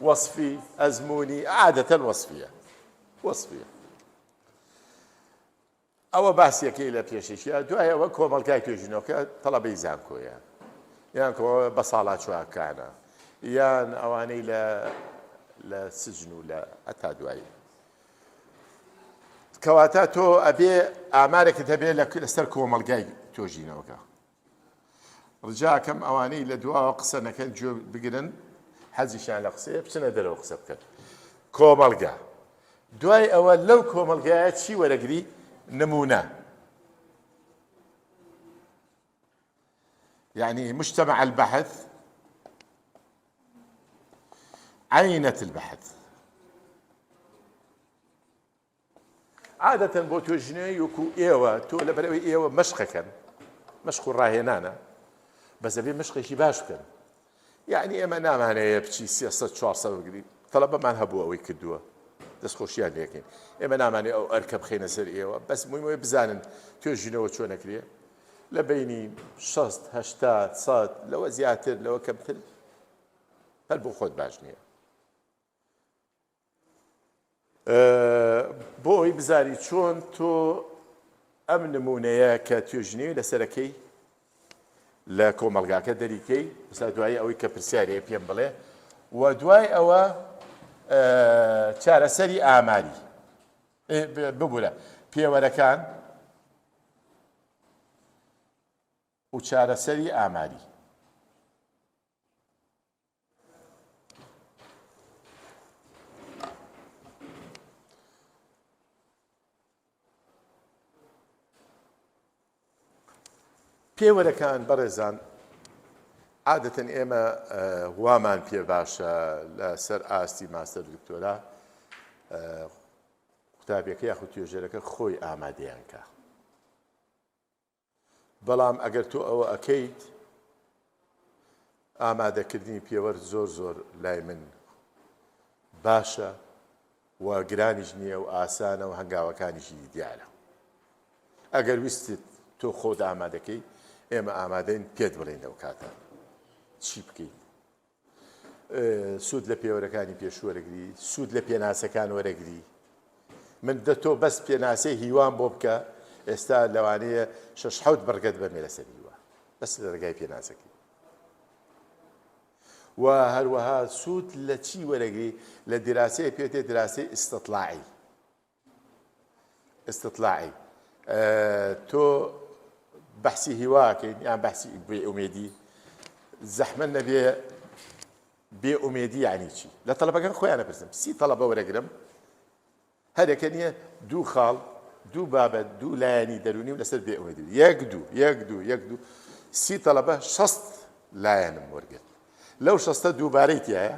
S1: وصفي أزموني عادة وصفية أو باسيەکەی لە پێشێکیە دوای ئەوە کۆمەڵگای توێژینەوەکە تەڵەبەی زانکۆیە یان کۆ بە ساڵات چواکانە یان ئەوانەی لە سجن و لە ئەتا دوایی کەواتە تۆ ئەبێ ئامارێکت هەبێ لەسەر کۆمەڵگای توێژینەوەکە ڕجاکەم ئەوانەی لە دواوە قسە نەکەن گوێ بگرن حەزیشان لە قسەیە بچنە دەرەوە قسە بکەن کۆمەڵگا دوای ئەوە لەو کۆمەڵگایە چی وەرەگری نمونة يعني مجتمع البحث عينة البحث عادة بۆ توێژینەوەی وەکو ئێوە تۆ لەبەرەوەی ئێوە مەشقەکەن مەشق و ڕاهێنانە بەس دەبێ مەشقێکی باش بکەن یعنی ئێمە نامانەیە بچی 300-400 بگری تەڵەبەمان هەبوو ئەوەی کردووە دەستخۆشیان لێکەین ئێمە نامانێ ئەو ئەرکە بخینە سەر ئێوە بەس مووی بزانن توێژینەوە چۆن نەکرێ لە بینی 60-80 لەوە زیاتر لەوە کەمتر هەر بۆ خۆت باش نییە بۆی بزاری چۆن تۆ ئەم نمونەیە کە توێژینەوەی لەسەرەکەی لە کۆمەڵگاکە دەریکەی بەسا دوایی ئەوەی کە پرسیارەیە پێم بڵێ و دوای ئەوە چارەسەری ئاماری ببوورە پێوەرەکان و چارەسەری ئاماری پێوەرەکان بەڕێزان عادەتەن ئێمە وامان پێ باشە لەسەر ئاستی ماستەر دکتۆرا قوتابیەکە یاخود توێژەرەکە خۆی ئامادەیان کە بەڵام ئەگەر تۆ ئەوە ئەکەیت ئامادەکردنی پێوەر زۆر لای من باشە و گرانیش نییە و ئاسانە و هەنگاوەکانیشی دیارە ئەگەر ویستت تۆ خۆت ئامادەکەی ئێمە ئامادەین پێت بڵێن لەو کاتە چی بکەیت سوود لە پێوەرەکانی پێشوەرەگری سوود لە پێناسەکان وەرەگری من تۆ بەس پێناسەی هیوان بۆ بکە ئێستا لەوانەیە 6-7 بەرگەت بەرمێ لەسەر هیوا بەس لە ڕێگای پێناسەکەی و هەروەها سوود لە چی وەرەگری لە دراسەیە پێوتێ دراسەی ئستطلاعی تۆ بەحسی هیواکەین یان بەحسی بێئومێدی زەحمە نەبێ بێئومێدی یعنی چی لە تەڵەبەکان خۆیان نەپرسم سی تەڵەبە وەرەگرم هەرێکە نییە دوو خاڵ دوو بابەت دوو لایەنی دەرونی و لەسەر بێئومێدی یەک دوو سی تەڵەبە 60 لایەنم وەرگرت لەو 60 دووبارەی تایە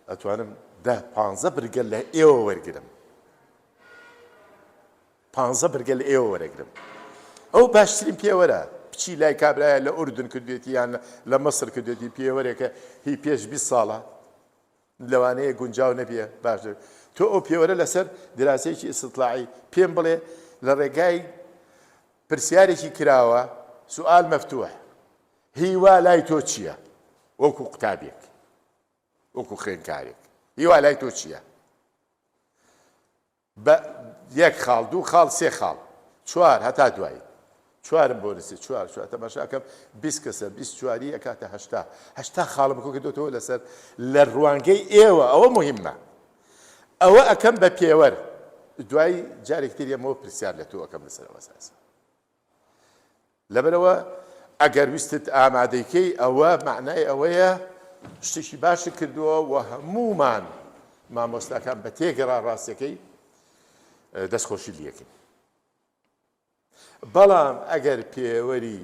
S1: ئەتوانم 10-15 بەرگەل لە ئێوە وەرگرم 15 بەرگەل لە ئێوە وەرەگرم ئەو باشترین پێوەرە بچی لای کابرایە لە ئوردن کردوێتی یان لە مەسر کردوێتی پێوەرێکە هی پێش 20 ساڵە لەوانەیە گونجاو نەبیە باشتر تۆ ئەو پێوەرە لەسەر دراسەیەکی ئستطلاعی پێم بڵێ لە ڕێگای پرسیارێکی کراوە سوئال مەفتوح هیوا لای تۆ چییە وەکو قوتابێک وەکو خوێندکارێک هیوا لای تۆ چییە بە یەک خاڵ دوو خاڵ سێ خاڵ چوار هەتا دوایی چوارم بۆ نووسی چوار تەماشاکەم 20 کەسە 24 ئەکاتە 80 خاڵم کردوتەوە لەسەر لە ڕوانگەی ئێوە ئەوە مهمە ئەوە ئەکەم بە پێوەر دوای جارێکتر ئەمەوە پرسیار لە تۆ ئەەکەم لەسەر ئەساس لەبەرەوە ئەگەر ویستت ئامادەیکەی ئەوە معنای ئەوەیە شتێکی باشی کردووە و هەمومان مامۆستاکان بە تێگەڕا ڕاستیەکەی دەستخۆشی لەکەین بەڵام ئەگەر پێوەری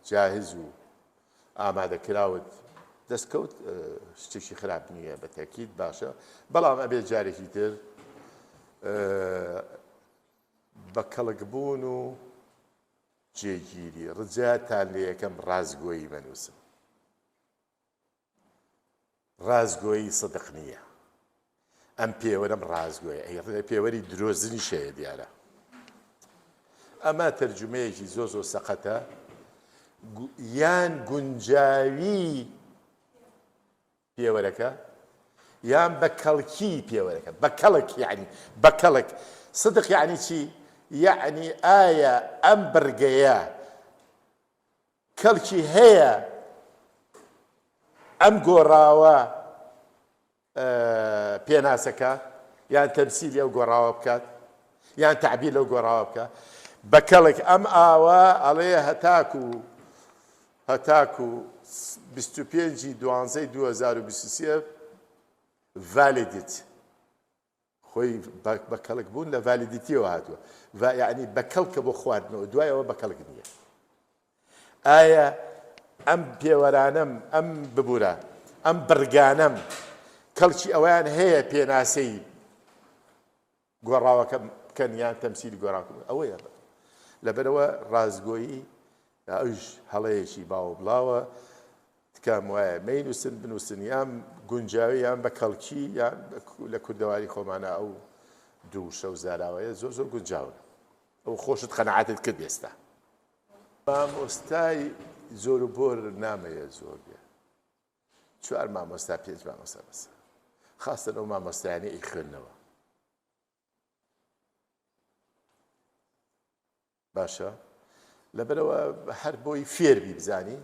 S1: جاهز و ئامادەکراوت دەستکەوت شتێکی خراپ نییە بە تاکید باشە بەڵام ئەبێ جارێکی تر بە کەڵکبوون و جێگیری ڕجاتان لێ یەکەم ڕازگۆیی بنووسم ڕازگۆیی سەدق نییە ئەم پێوەرەم ڕازگۆیە ئەی پێوەری درۆزنی شەیە دیارە ئەمە تەرجمەیەکی زۆر سەقەتە یان گونجاوی پێوەرەکە یان بە کەڵکی پێوەرەکە بە کەڵک یعنی بە کەڵک صدق یعنی چی؟ یعنی ئایا ئەم بەرگەیە کەڵکی هەیە ئەم گۆڕاوە پێناسەکە یان تەمسیلی ئەو گۆڕاوە بکات یان تعبیر لەو گۆڕاوە بکات بە کەڵک ئەم ئاوە ئەڵێ هەتاکو 25/12/2023 validit خۆی بە کەڵک بوون لە ڤالیدیتیەوە هاتووە یعنی بە کەڵکە بۆ خواردنەوە دوایەوە بە کەڵک نییە. ئایا ئەم پێوەرانەم ئەم ببوورە ئەم بڕگانەم کەڵکی ئەویان هەیە پێناسەی گۆڕاوەکە بکەن یان تەمسیلی گۆڕاوەکە ئەوەیە لەبەرەوە ڕازگۆیی ئەوش هەڵەیەکی باو بڵاوە تکام وایە مەینووسن بنووسن یان گونجاوی یان بە کەڵکی یان لە کوردەواری خۆمانە ئەو دوو شەو زاراوەیە زۆر زۆر گونجاون ئەو خۆشت قەنەعاتت کرد ئێستا. مامۆستای زۆر و بۆر نامەیە زۆر بێ 4 مامۆستا 5 مامۆستا بەسە خاستن ئەو مامۆستایانە ئەی خوێندنەوە باشە لەبەرەوە هەر بۆی فێربی بزانی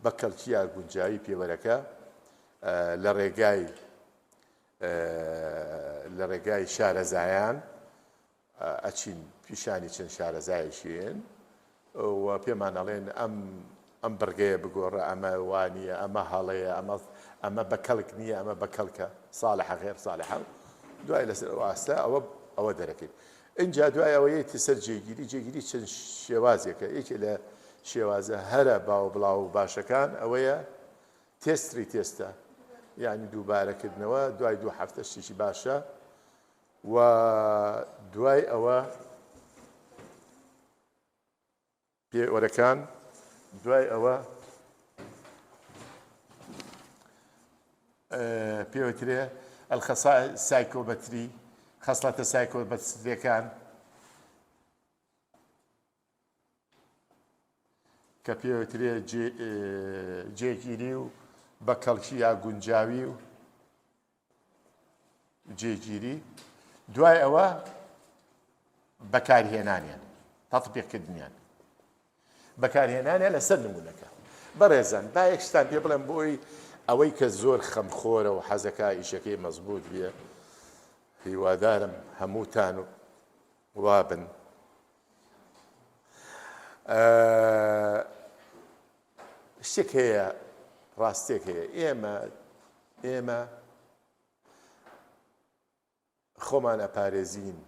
S1: بە کەڵکیە گونجاوی پێوەرەکە لە ڕێگای شارەزایان ئەچین پیشانی چەند شارەزایشین و پێمان ئەڵێن ئەم بڕگەیە بگۆڕە ئەمە وانییە ئەمە هەڵەیە ئەمە بە کەڵک نییە ئەمە بە کەڵکە ساڵحە غێر ساڵحە دوای لەسەر ئەوەستە ئەوە دەرەکەین. اینجا دوای ئەوەیەتی سەر جێگیری چەند شێوازێکە یەکێ لە شێوازە هەرە باو بڵاو باشەکان ئەوەیە تێستە یعنی دووبارەکردنەوە دوای 2 هەفتە شتێکی باشە و دوای ئەوە پێوەرەکان دوای ئەوە پێوترێ سایکۆمەتری خەسڵەتە سایکۆمەتریەکان کە پێوترێ جێگیری و بە کەڵکی یا گونجاوی و جێگیری دوای ئەوە بەکارهێنانیان تەطبیقکردنیان بەکارهێنانیان لەسەر نمونونەکە بەڕێزان با یەکشتان پێ بڵێم بۆی ئەوەی کە زۆر خەمخۆرە و حەزەکە ئیشەکەی مەزبوط بێ هیوادارم هەمووتان و وابن شتێک هەیە ڕاستێک هەیە ئێمە خۆمان ئەپارێزین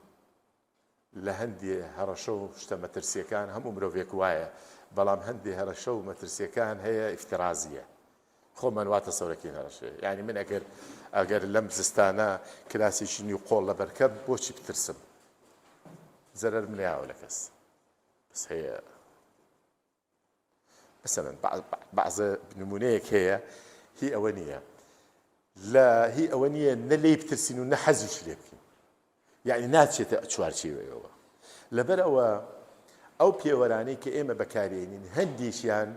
S1: لە هەندێ هەڕەشە و شتە مەترسیەکان هەموو مرۆڤێک وایە بەڵام هەندێ هەڕەشە و مەترسیەکان هەیە ئیفترازیە خۆمان واتە سەورەکەی هەڕەشەیە یعنی من ئەگەر لەم زستانە کراسێکی نی و قۆڵ لە بەرکەم بۆچی بترسم زەرەر منیاوە لە کەس بەس هەیە مثلا بعضە نمونەیەک هەیە هی ئەوە نییە هی ئەوە نییە نە لێی بترسین و نە حەزیش لێ بکەین یعنی ناچێتە چوارچێوەیەوە لەبەر ئەوە ئەو پێوەرانەی کە ئێمە بەکارێنین هەندێکیان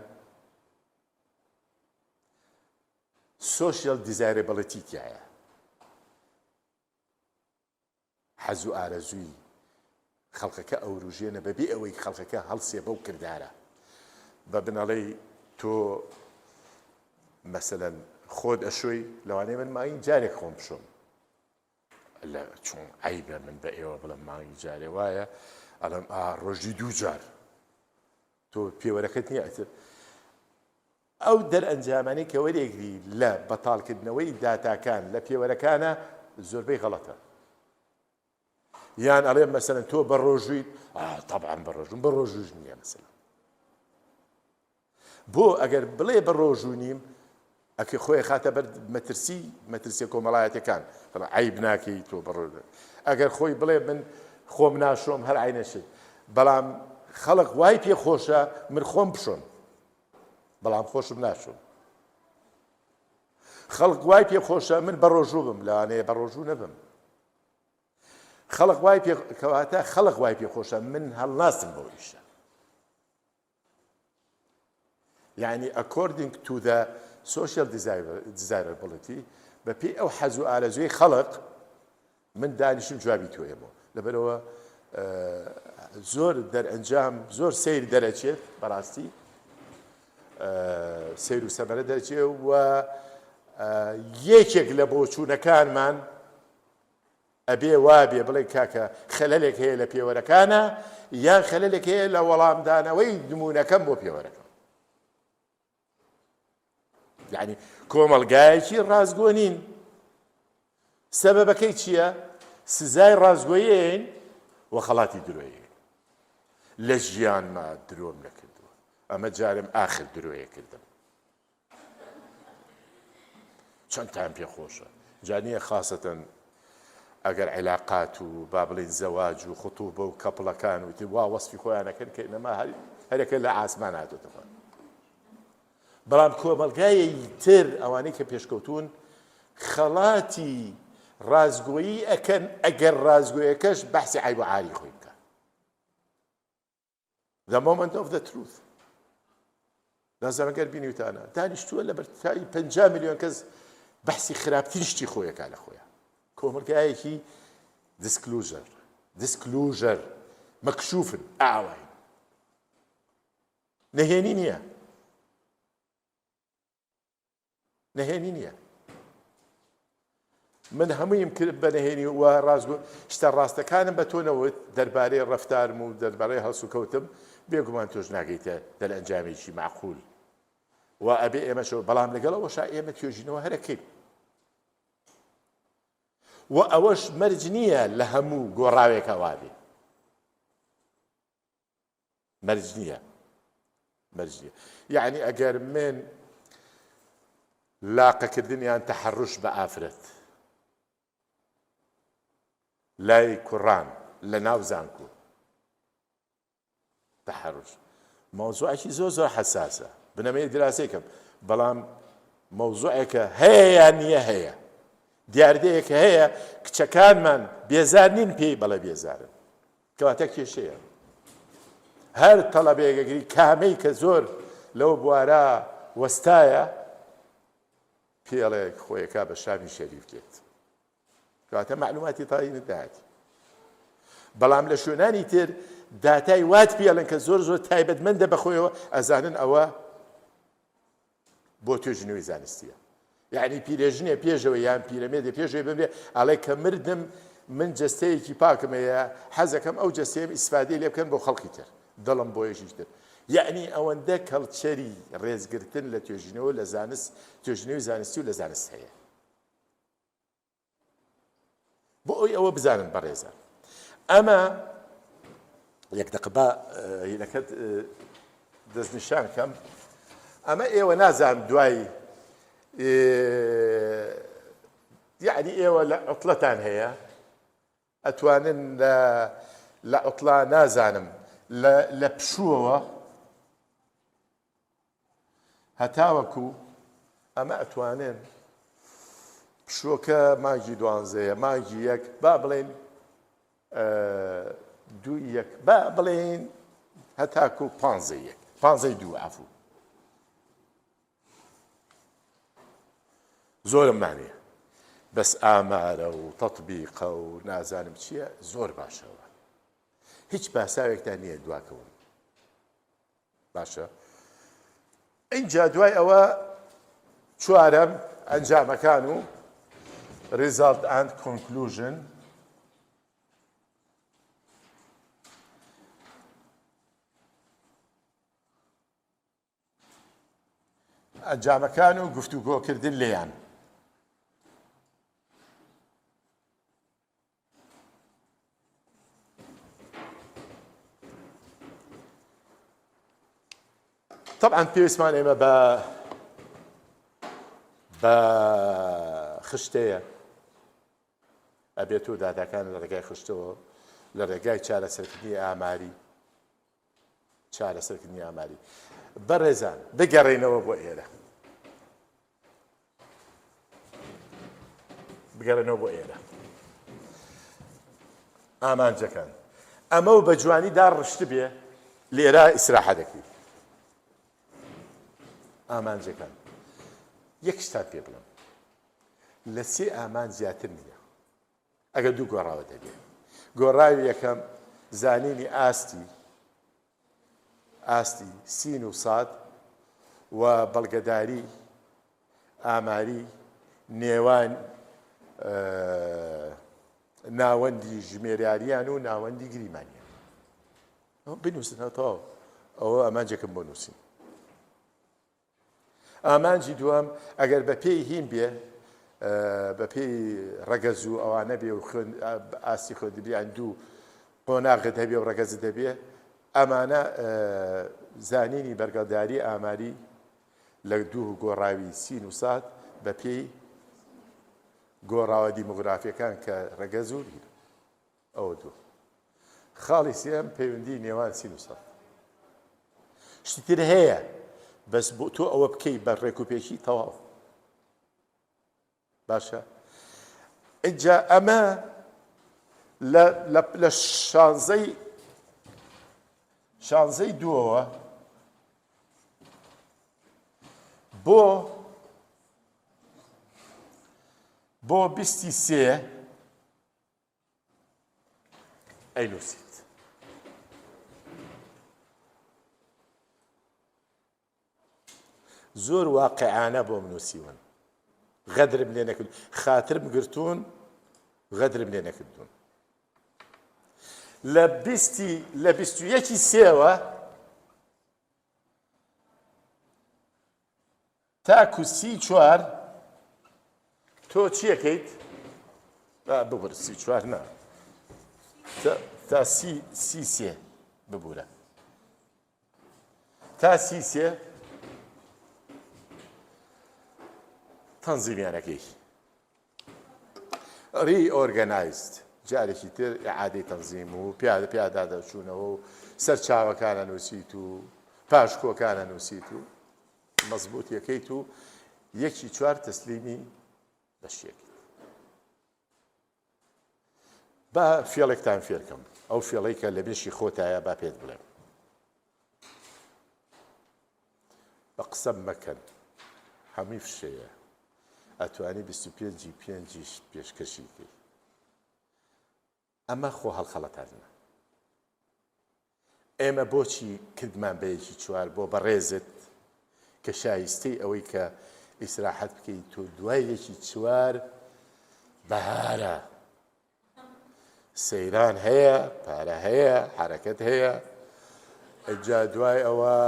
S1: سۆشیال دیزایرەبڵەتیکایە حەز و ئارەزووی خەڵکەکە ئەو ڕژێنە بەبێ ئەوەی خەڵکەکە هەڵسێ بەو کردارە بە بنەڵەی تۆ مەسەلەن خۆت ئەشۆی لەوانەیە من مانگی جارێک خۆم بشۆم چۆن عیبە من بە ئێوە بڵم مانگی جارێ وایە ئەڵم ڕۆژی 2 جار تۆ پێوەرەکەت نییە ئەو دەرئەنجامانەی کە وەرێگری لە بەتاڵکردنەوەی داتاکان لە پێوەرەکانە زۆربەی غەڵەتە یان ئەڵێ مەسەلەن تۆ بە ڕۆژوویت تەبعاً بە ڕۆژووش نییە مەسەلەن بۆ ئەگەر بڵێ بە ڕۆژوو نیم ئەکە خۆی خاتە بەر مەترسیە کۆمەڵایەتەکان عیب ناکەی تۆ بە ڕۆژ ئەگەر خۆی بڵێ من خۆم ناشۆم هەر عینەشت بەڵام خەڵک وای پێ خۆشە من خۆم بشۆم بەڵام خۆشم ناشۆم خەڵک وای پێ خۆشە من بە ڕۆژوو بم لەوانەیە بە ڕۆژوو نەبم خەڵک وای پێ کەواتە خەڵک وای پێ خۆشە من هەڵناسم بۆ ئیشە يعني according to the سوشیال دیزایربڵیتی بە پێی ئەو حەز و ئارەزوی خەڵق من دانیشم جوابی تۆیەمەوە لەبەرەوە زۆر دەرئەنجام زۆر سیر دەرەچێت بەڕاستی سیر و سەمەرە دەرەچێت و یەکێک لە بۆچوونەکانمان ئەبێ وابێ بڵێ کاکە خەلەلێک هەیە لە پێوەرەکانە یان خەلەلێک هەیە لە وەڵامدانەوەی نمونونەکەم بۆ پێوەرەکە یعنی کۆمەڵگایەکی ڕازگۆ نین سەبەبەکەی چییە؟ سزای ڕازگۆیین وە خەڵاتی درۆیە لە ژیانما درۆم نەکردووە ئەمە جارم ئاخر درۆیە کردم چەندتان پێخۆشە جانیە خاستەن ئەگەر عیلاقات و با بڵێن زەواج و خوتوبە و کەپڵەکان و وا وەسفی خۆیانەکەن کە ئەمە هەرێکە لە ئاسمان هاتوتەوە بەڵام کۆمەڵگایەکی تر ئەوانەی کە پێشکەوتون خەڵاتی ڕازگۆیی ئەکەن ئەگەر ڕازگۆیەکەش بەحسی عیب و عاری خۆی بکە the moment of the truth لازم ئەگەر بینیوتانە دانیشتووە لە بەرتایی 50 میلیۆن کەس بەحسی خراپترین شتی خۆیەکە لە خۆیان کۆمەڵگایەکی disclosure مەکشوفن ئاوای نەهێنی نییە من هەموویم کرد بە نەهێنی و ڕازگۆ شتە ڕاستەکانم بە تۆ نەوت دەربارەی ڕەفتارم و دەربارەی هەڵس و کەوتم بێگومان تۆش ناگەیتە دەرئەنجامێکی معقول و ئەبێ ئێمەشەوە بەڵام لەگەڵەوەشا ئێمە توێژینەوە هەرەکەین و ئەوەش مەرج نییە لە هەموو گۆڕاوێکە وابێ مەرج نییە یعنی ئەگەر من لاقەکردنیان تەحەڕوش بە ئافرەت لای کوڕان لە ناو زانکۆ تەحەڕوش مەوزوعێکی زۆر حەساسە بنەمەیە دراسەیەکەم بەڵام مەوزوعێکە هەیە یان نییە هەیە دیاردەیەکە هەیە کچەکانمان بێزار نین پێی بەڵێ بێزارن کەواتە کێشەیە هەر تەڵەبێگەگری کامەی کە زۆر لەو بوارە وەستایە پێڵێک خۆیەکە بە شامی شەریف دێت کەواتە معلوماتی تاایی نەداهاتی بەڵام لە شوێنانی تر داتای وات پێڵێن کە زۆر تایبەتمەندە بەخۆیەوە ئەزانن ئەوە بۆ توێژینەوەی زانستیە یعنی پیرێژنێ پێشەوە یان پیرەمێدە پێشەوەی ببێ ئەڵێ کە مردم من جەستەیەکی پاکم هەیە حەزەکەم ئەو جەستەیەم ئیسفادەی لێ بکەن بۆ خەڵکی تر دڵم بۆ یەکیش تر یعنی ئەوەندە کەڵچەری ڕێزگرتن لە توێژینەوە لە زانست توێژینەوەی زانستی و لە زانست هەیە بۆ ئەوی ئەوە بزانن بەڕێزە ئەمە یەک دقە هینەکەت دەستنیشان کەم ئەمە ئێوە نازانم دوای یعنی ئێوە لە عوتڵەتان هەیە ئەتوانن لە عوتڵە نازانم لە پشووەوە هەتاوەکو ئەمە ئەتوانن پشووەکە مانگی 12 مانگی 1 با بڵێن 2 با بڵێن هەتاکو 15 عەفو زۆرم مانیە بەس ئامارە و تەطبیقە و نازانم چییە زۆر باشەوە هیچ باساوێکتان نییە دواکەون باشە اینجا دوای ئەوە چوارەم ئەنجامەکان و result and conclusion ئەنجامەکان و گفتوگۆکردن لێیان طبعا پێویستمان ئێمە بە خشتەیە ئەبێت و داداکان لە ڕێگای خشتەوە لە ڕێگای چارەسەرکردنی ئاماری بەڕێزان بگەڕێنەوە بۆ ئێرە ئامانجەکان ئەمە و بە جوانی داڕشت بێ لێرە ئیسراحە دەکەی ئامانجەکان یەک شتان پێ بڵم لە سێ ئامان زیاتر نییە ئەگەر دوو گۆڕاوە دەبێت. گۆڕاوی یەکەم زانینی ئاستی سین و ساد و بەڵگەداری ئاماری نێوان ناوەندی ژمێریاریان و ناوەندی گریمانیان. بنووسنەوە تەواو ئەوە ئامانجێکم بۆ نووسین. ئامانجی دووەم ئەگەر بە پێی هین بێ بە پێی ڕەگەز و ئەوانە بێ و ئاستی خۆدبیان دوو قۆناغت هەبێ و ڕەگەزت دەبێ ئەمانە زانینی بەرگەداری ئاماری لە دوو گۆڕاوی سین و ساد بە پێی گۆڕاوە دیمۆگرافیەکان کە ڕەگەز و هیر ئەوە دوو. خاڵی سێم پەیوەندی نێوان سین و ساد. شتتر هەیە بەس بۆ تۆ ئەوە بکەی بە ڕێکوپێکی تەواو باشە. ئینجا ئەمە لە شانزەی دووەوە بۆ 23 ئەینووسیت. زۆر واقعانە بۆ منووسیون، غەدرم لێ نەکردون، خاترم گرتوون، غەدرم لێ نەکردوون. لە 21 سێوە تاکو 34 تۆ چیەکەیت؟ ببر 34 نا تا 33 ببورە تا 33 تەنزیمیانەکەی ریئۆرگەنایزد جارێکی تر ئیعادەی تەنزیم و پیادادەچوونەوە و سەرچاوەکانە نووسیت و پاشکۆکانە نووسیت و مەزبوطیەکەیت و 1/4 تەسلیمی بەشێکی. با فێڵێکتان فێرکەم، ئەو فێڵەی کە لە بێشی خۆتایە با پێت بڵێم. بە قسەم مەکەن، هەمووی فشەیە، ئەتوانی 25/5 پێشکەشی بکەی. ئەمە خۆ هەڵخەڵەتانە. ئێمە بۆچی کردمان بە 1/4 بۆ بەڕێزت کە شایستەی ئەوەی کە ئیسراحەت بکەیت تۆ دوای 1/4 بەهارە، سەیران هەیە، پارە هەیە، حرەکەت هەیە. ئەجا دوای ئەوە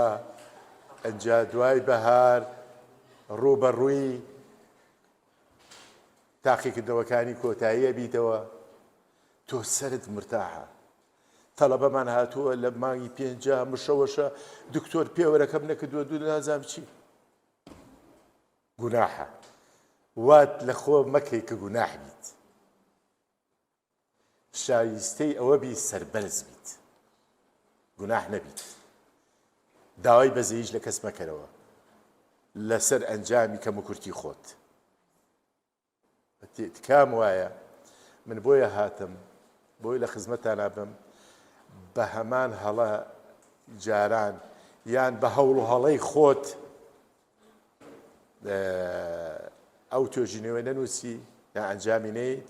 S1: ئەجا دوای بەهار ڕووبەڕووی تاقیکردنەوەکانی کۆتاییە بیتەوە، تۆ سەرت مرتاحە. تەڵەبەمان هاتووە لە مانگی 5 مشەوەشە دکتۆر پێوەرەکەم نەکردووە دوو نازام چی گوناحە. وات لە خۆ مەکەی کە گوناح بیت، شایستەی ئەوە بی سەربەرز بیت، گوناح نەبیت. داوای بەزەییش لە کەس مەکەرەوە لەسەر ئەنجامی کەم و کورتی خۆت. تکام وایە من بۆیە هاتم، بۆی لە خزمەتانە بم بە هەمان هەڵە جاران یان بە هەوڵ و هەڵەی خۆت ئەو توێژینەوەی نەنووسی یا ئەنجامی نەیت.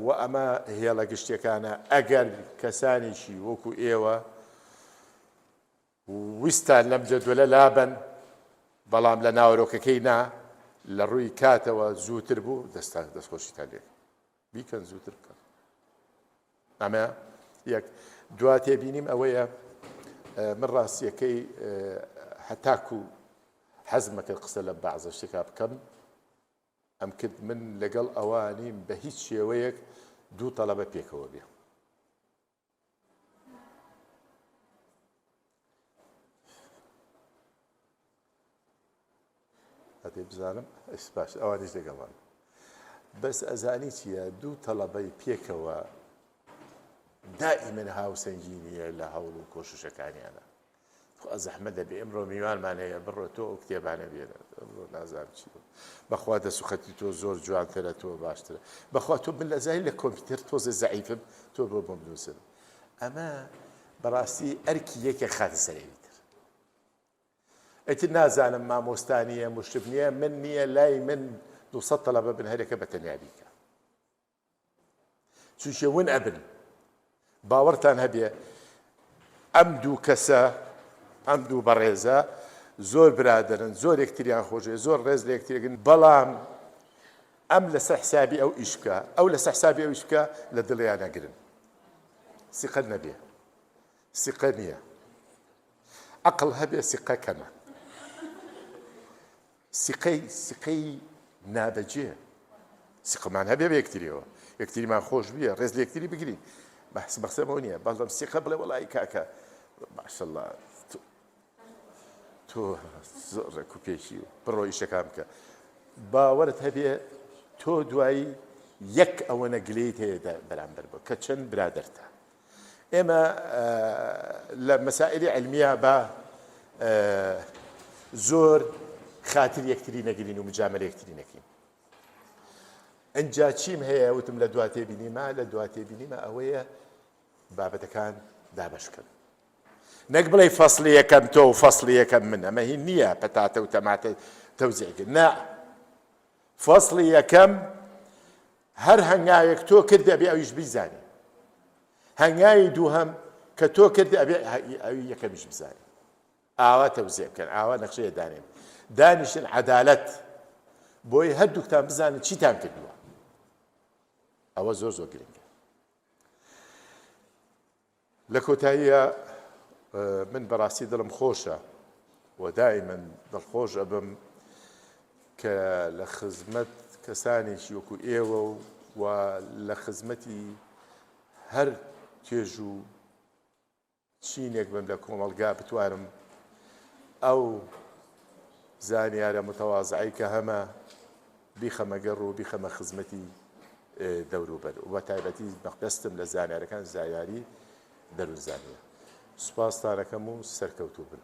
S1: و ئەمە هێڵە گشتەکانە ئەگەر کەسانێکی وەکو ئێوە ویستان لەم جەدوەلە لابن بەڵام لە ناوەرۆکەکەی نا لە ڕووی کاتەوە زووتر بوو دەستخۆشیتان لێ بیکەن زووتر بکەن. ئەمە یەک. دوا تێبینیم ئەوەیە من ڕاستیەکەی هەتاکو حەزمەکە قسە لە بەعزە شتێکا بکەم ئەم کرد من لەگەڵ ئەوانیم بە هیچ شێوەیەک دوو تەڵەبە پێکەوە بێ. هەتێ بزانم باش ئەوانیش لەگەڵان بەس ئەزانی چییە دوو تەڵەبەی پێکەوە دائیمەن هاوسەنگینیە لە هەوڵ و کۆششەکانیانە. زەحمە دەبێ ئەمڕۆ میوانمانەیە بڕۆ تۆ ئەو کتێبانە بێنە ئەمڕۆ نازانم چی بەخوا دەسوخەتی تۆ زۆر جوانترە تۆ باشترە بەخوا تۆ من لە زای لە کۆمپیوتەر تۆزە زەعیفم تۆ بۆ بۆم بنووسن. ئەمە بەڕاستی ئەرکی یەکێک خاتە سەرێویتر. ئەیتر نازانم مامۆستانیە مشتب نییە من نییە لای من 200 تەڵەبە بن هەرێکە بە تەنیا بیکە چونکە ون ئەبن باوەڕتان هەبێ ئەم دوو کەسە ئەم دوو بەڕێزە زۆر برادرن زۆر یەکتریان خۆشێ زۆر ڕێز لە یەکترێکن بەڵام ئەم لەسەر حسابی ئەو ئیش بکە ئەو لەسەر حسابی ئەو ئیش بکە لە دڵیان نەگرن سیقە نەبێ سیقە نییە عەقڵ هەبێ سیقە کەمە سیقەی نابەجێ سیقەمان هەبێ بە یەکتریەوە یەکتریمان خۆش بیە ڕێز لە یەکتری بگرین بەخسەمەوە نییە بەڵام سیقە بڵێ وەڵی کاکە ماشەڵڵا تۆ زۆر ڕێک و پێشی و بڕۆ ئیشەکان بکە باوەرت هەبێ تۆ دوایی یەک ئەوەنە گلەیت هەیە بەرامبەر بۆ کە چەند برادەرتە ئێمە لە مەسائلی علمیە بە زۆر خاتر یەکتری نەگرین و مجاملە یەکتری نەکەین ئەنجا چیم هەیە وتم لە دوا تێبینیمە لە دوا تێبینیمە ئەوەیە بابەتەکان دابەشکەن نەک بڵێ فەسڵی یەکەم تۆ و فەسڵی یەکەم من ئەمە هی نییە پەتاتە و تەماتە تەوزیعکرد نا فەسڵی یەکەم هەر هەنگاوێک تۆ کردی ئەبێ ئەویش بیزانی هەنگاوی دووهەم کە تۆ کردی ئەبێ ئەوی یەکەمیش بزانی ئاوا تەوزیع بکەن ئاوا نەخشەیە دانێن دانیشتن عەدالەت بۆی هەردووکتان بزانن چیتان کردووە ئەوە زۆر زۆر گرنگە لە کۆتاییە من بەڕاستی دڵم خۆشە و دائما دڵخۆش ئەبم کە لە خزمەت کەسانێکی وەکو ئێوە و لە خزمەتی هەر توێژ و چینێک بم لە کۆمەڵگا بتوانم ئەو زانیارە متەواضعی کە هەمە بیخەمە گەڕ و بیخەمە خزمەتی دەوروبەر و بە تایبەتی مەقدەستم لە زانیارەکان زایاری دەروونزانیە سوپاسدارەکەم و سەرکەوتوو بن